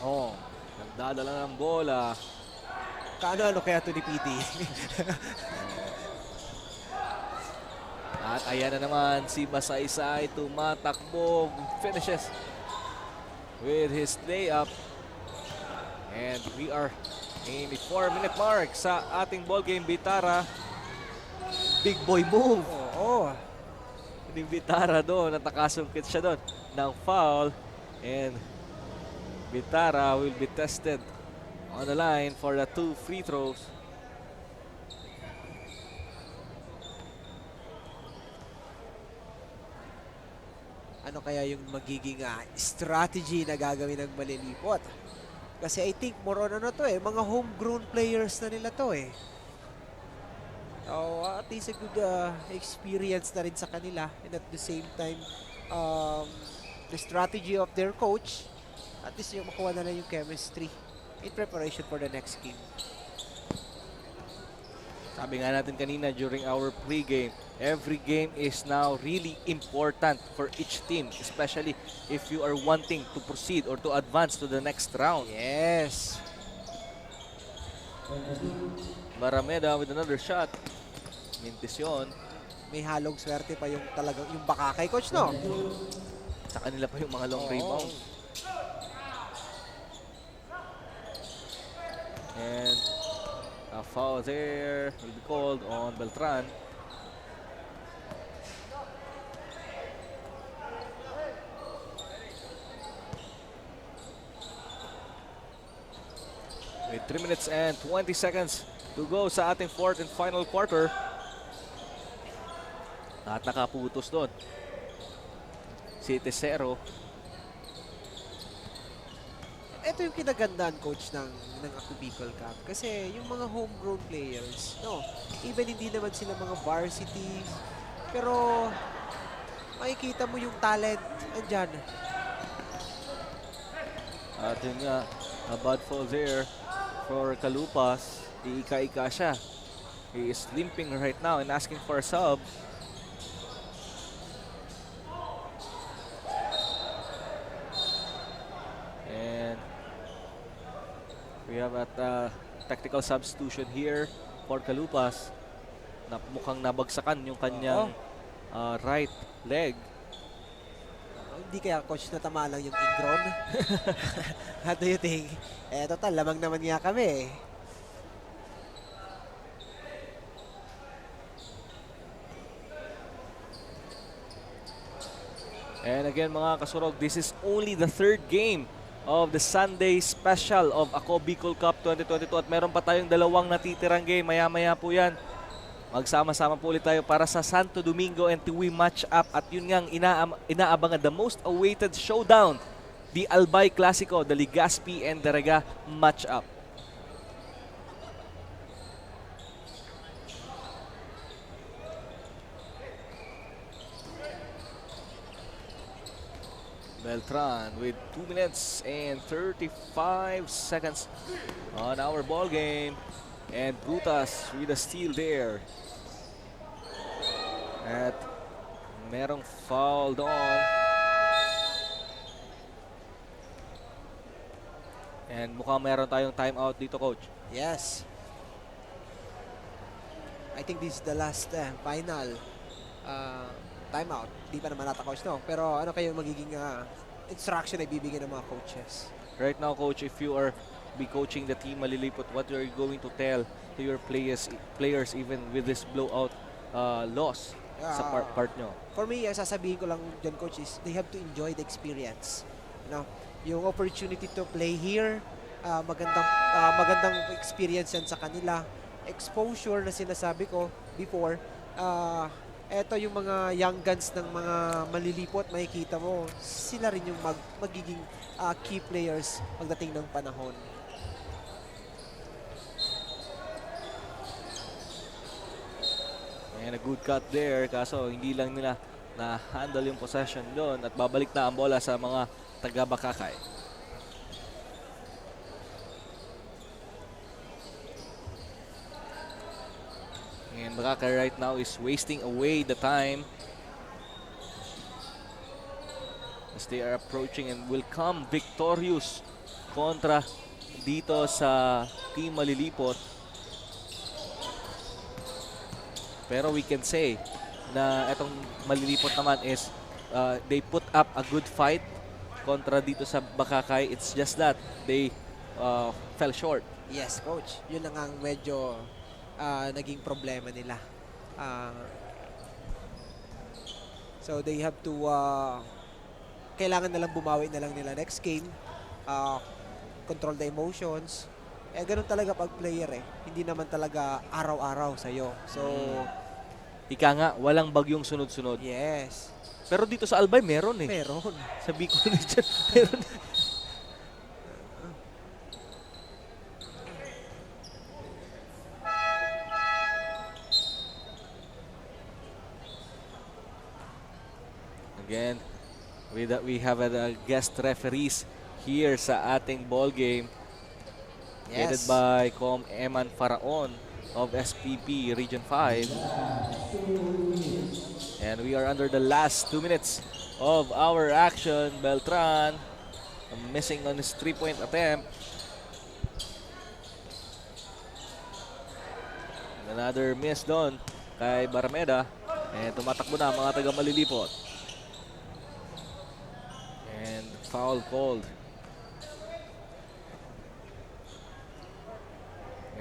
Nagdadala ng bola. Kaano kaya to ni PD? At ayan na naman si Basaysay tumatakbo, finishes with his layup. And we are in the 4-minute mark sa ating ball game. Bitara, big boy move. Oo. Ni Bitara doon, natakasungkit siya doon ng foul. And Bitara will be tested on the line for the 2 free throws. Ano kaya yung magiging strategy na gagawin ng Malilipot? Kasi I think more on ano to eh, mga homegrown players na nila to eh. So at least a good experience na rin sa kanila, and at the same time the strategy of their coach, at least yung makuha na lang yung chemistry in preparation for the next game. Sabi nga natin kanina during our pre-game, every game is now really important for each team, especially if you are wanting to proceed or to advance to the next round. Yes. Marameda with another shot. Mintis yun. May halong swerte pa yung talagang yung Bakakay, coach, no? Sa kanila pa yung mga long rebound. And a foul there will be called on Beltran. With 3 minutes and 20 seconds to go sa ating 4th and final quarter. At nakaputos doon. City 0. ito yung kinagandaan, coach, ng Ako Bicol Cup. Kasi yung mga homegrown players, no, even hindi naman sila mga varsity, pero makikita mo yung talent andyan. At yun nga, a bad fall there for Kalupas. Iika-ika siya. He is limping right now and asking for a sub. And we have a tactical substitution here for Kalupas. Na mukhang nabagsakan yung kanyang right leg. Hindi kaya, coach, natama lang yung ingron? How do you think? Total, lamang naman nga kami. And again mga kasurog, this is only the third game of the Sunday special of Ako Bicol Cup 2022 at meron pa tayong dalawang natitirang game. Maya-maya po yan. Magsama-sama po ulit tayo para sa Santo Domingo and Tiwi match up at yun nga ang inaabangan, the most awaited showdown, the Albay Clasico, the Legazpi and Daraga match up. Beltran with 2 minutes and 35 seconds on our ball game. And Brutas with a steal there. At merong foul doon. And mukhang meron tayong timeout dito, coach. Yes. I think this is the last final timeout. Di pa naman nata, coach, no? Pero ano kayo magiging instruction na ibibigay ng mga coaches? Right now, coach, if you are be coaching the team Malilipot, what are you going to tell to your players even with this blowout loss sa part nyo? For me, sasabihin ko lang dyan, coach, is they have to enjoy the experience. You know, yung opportunity to play here, magandang experience yan sa kanila. Exposure na sinasabi ko before, eto yung mga young guns ng mga Malilipot, makikita mo, sila rin yung magiging key players pagdating ng panahon. And a good cut there, kaso hindi lang nila na-handle yung possession doon at babalik na ang bola sa mga taga-Bakakay. And Bakakay right now is wasting away the time as they are approaching and will come victorious kontra dito sa Team Malilipot. Pero we can say na itong Malilipot naman is they put up a good fight kontra dito sa Bakakay. It's just that they fell short. Yes, coach. Yun lang ang medyo naging problema nila. So they have to kailangan na lang bumawi na lang nila next game. Control the emotions. Ganun talaga pag player Hindi naman talaga araw-araw sa'yo. So, ika nga, walang bagyong sunod-sunod. yes. Pero dito sa Albay, meron Meron. Sa Bicol dyan, meron. Again, we have a guest referees here sa ating ball game. Headed Yes. by Com Eman Faraon of SPP Region 5. And we are under the last 2 minutes of our action. Beltran missing on his 3-point attempt. And another miss doon kay Barameda. And tumatakbo na ang mga taga Malilipot. And foul called.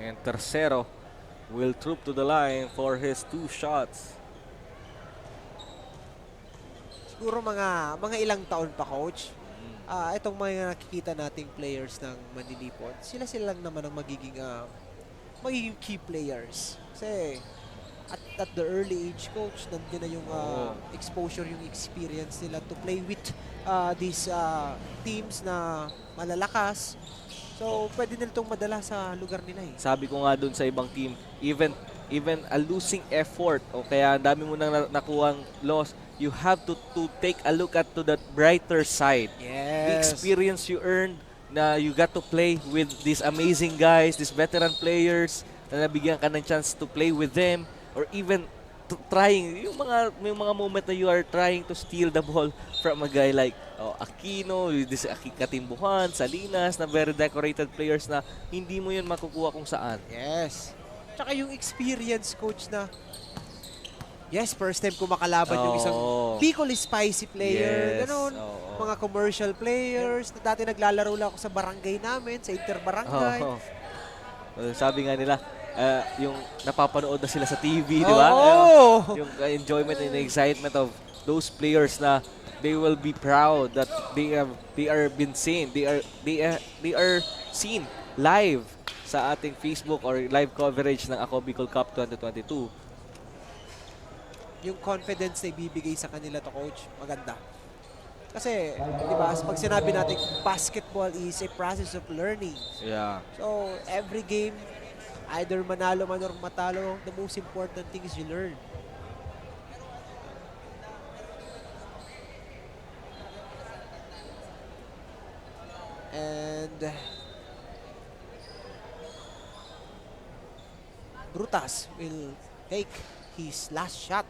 And Tercero will troop to the line for his 2 shots. Siguro mga ilang taon pa, coach. Itong mga nakikita nating players ng Manilipot, sila lang naman ang magiging key players. Kasi at the early age, coach, nandiyan na yung exposure, yung experience nila to play with these teams na malalakas. So, pwede nila itong madala sa lugar nila eh. Sabi ko nga dun sa ibang team, even a losing effort o kaya ang dami mo nang nakuhang loss, you have to take a look at to the brighter side. The Yes. experience you earned na you got to play with these amazing guys, these veteran players na nabigyan ka ng chance to play with them or even trying yung mga moment na you are trying to steal the ball from a guy like Aquino, this Katimbuhan, Salinas, na very decorated players na hindi mo yun makukuha kung saan. Yes. Tsaka yung experience, coach, na yes, first time ko makalaban yung isang Bicol Spicy player, Yes. ganun. Mga commercial players, na dati naglalaro lang ako sa barangay namin, sa interbarangay. Sabi nga nila, yung napapanood na sila sa TV, di ba? Yung enjoyment and excitement of those players na they will be proud that they are been seen. They are seen live sa ating Facebook or live coverage ng Ako Bicol Cup 2022. Yung confidence na ibibigay sa kanila to, coach, maganda. Kasi, di ba, pag sinabi natin, basketball is a process of learning. Yeah. So, every game, either manalo man or matalo, the most important thing is you learn. And Brutas will take his last shot.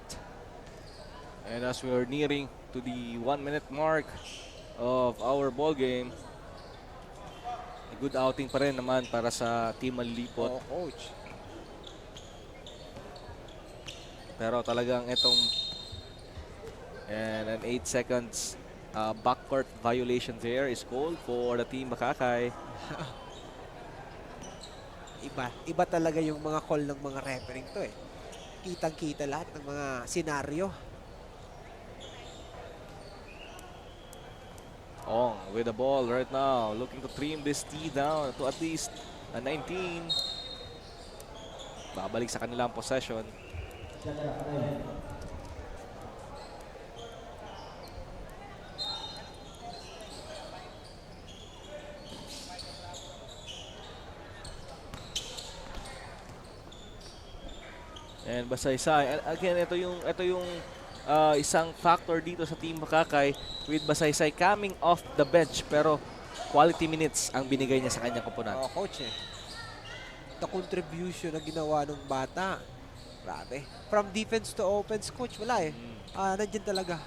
And as we are nearing to the 1-minute mark of our ball game, a good outing pa rin naman para sa Team Malilipot. Coach. Pero talagang itong and an 8 seconds backcourt violation there is called for the Team Bakakay. Iba talaga yung mga call ng mga referee to eh. Kitang-kita lahat ng mga senaryo. Ong with the ball right now, looking to trim this tee down to at least a 19. Babalik sa kanilang possession. And Basaysay, and again, ito yung isang factor dito sa Team Bakakay with Basaysay coming off the bench pero quality minutes ang binigay niya sa kanyang koponan. Coach eh. The contribution na ginawa ng bata. Grabe. From defense to offense, coach, wala eh. Nandiyan talaga.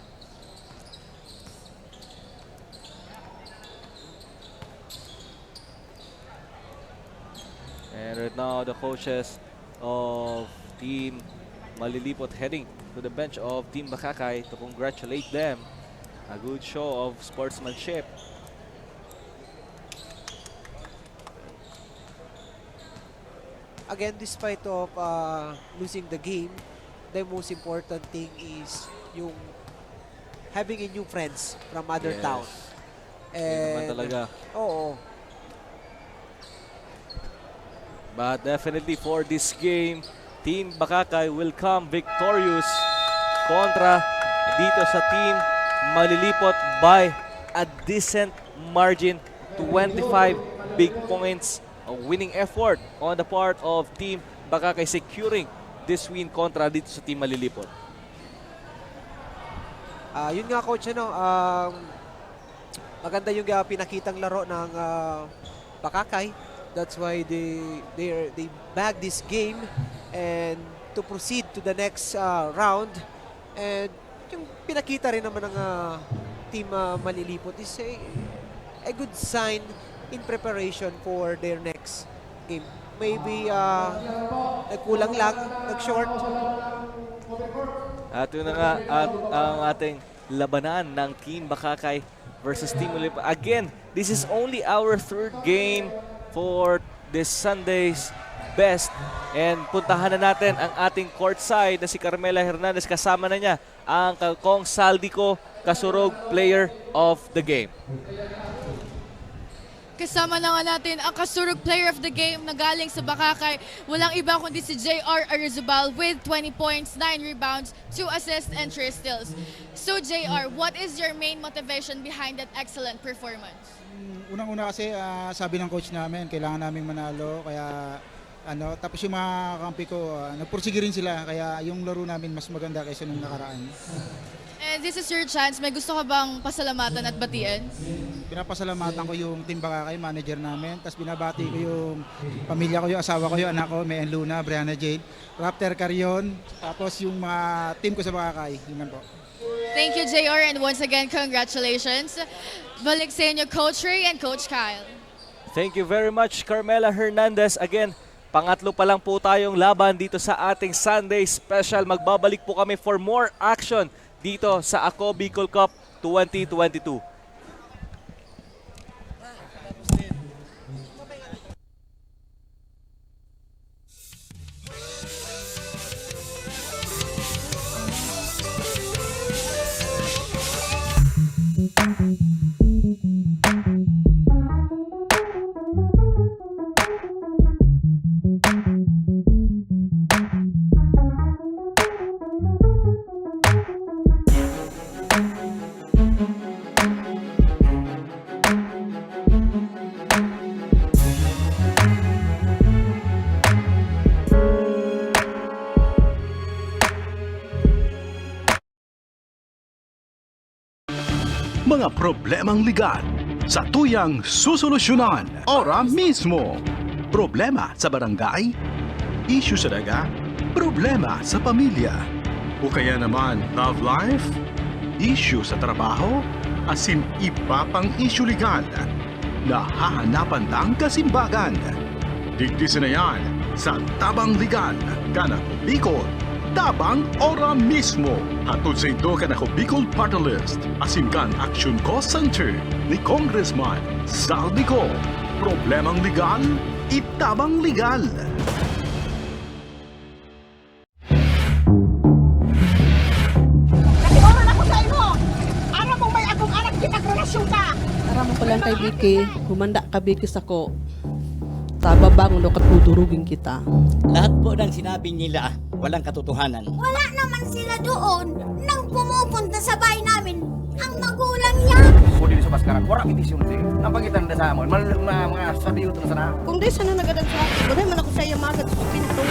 And right now, the coaches of Team Malilipot heading to the bench of Team Bakakay to congratulate them. A good show of sportsmanship. Again, despite of losing the game, the most important thing is yung having a new friends from other town. Yun naman talaga. Oo. But definitely for this game, Team Bakakay will come victorious kontra dito sa Team Malilipot by a decent margin, 25 big points. A winning effort on the part of Team Bakakay securing this win kontra dito sa Team Malilipot. Yun nga, coach, maganda yung pinakitang laro ng Bakakay. That's why they bag this game and to proceed to the next round. And yung pinakita rin naman ng Team Malilipot is a good sign in preparation for their next game. Maybe nagkulang lang, nag-short. At yun na nga ang ating labanan ng Team Bakakay versus Team Malilipot. Again, this is only our third game for this Sunday's best. And puntahan na natin ang ating courtside na si Carmela Hernandez. Kasama na niya ang Kong Saldico Kasurog Player of the Game. Kasama na nga natin ang kasurug player of the game na galing sa Bakakay. Walang iba kundi si JR Arizabal with 20 points, 9 rebounds, 2 assists, and 3 steals. So JR, what is your main motivation behind that excellent performance? Unang-una kasi sabi ng coach namin, kailangan namin manalo. Kaya tapos yung mga kampi ko, nagpursige rin sila. Kaya yung laro namin mas maganda kaysa nung nakaraan. And this is your chance. May gusto ka bang pasalamatan at batiin? Pinapasalamatan ko yung team Bakakay, manager namin. Tapos binabati ko yung pamilya ko, yung asawa ko, yung anak ko, Mayan Luna, Brianna Jade, Raptor Carion, tapos yung mga team ko sa Bakakay. Yun lang po. Thank you, JR, and once again, congratulations. Balik sa inyo, Coach Ray and Coach Kyle. Thank you very much, Carmela Hernandez. Again, pangatlo pa lang po tayong laban dito sa ating Sunday Special. Magbabalik po kami for more action dito sa Ako Bicol Cup 2022. Mga problemang legal sa tuyang susolusyonan ora mismo. Problema sa barangay, issue sa daga, problema sa pamilya, o kaya naman love life, issue sa trabaho, asin iba pang issue legal na hahanapan ng kasimbagan. Digdisin na yan sa Tabang Legal, Kanako Bicol, Tabang ora mismo. Hatod sa ito Kanako Bicol Party List, Asimgan Action Cost Center ni Congressman Saldi Co. Problemang legal, itabang legal. Natiwaran ako sa imo! Aram mo may akong anak kinagrelasyon ka! Aram mo lang kay Vicky, humanda ka Vicky sako. Tababang no katudurugin kita. Lahat po ng sinabi nila walang katotohanan. Wala naman sila doon nang pumupunta sa bahay namin ang magulang niya. Kung dili sa Baskaran, wala kitisyon din. Napangitan na sa amon, mga sabi utang sana. Kung di sana nagadag sa akin, wala man ako sa iyo magad sa pinto.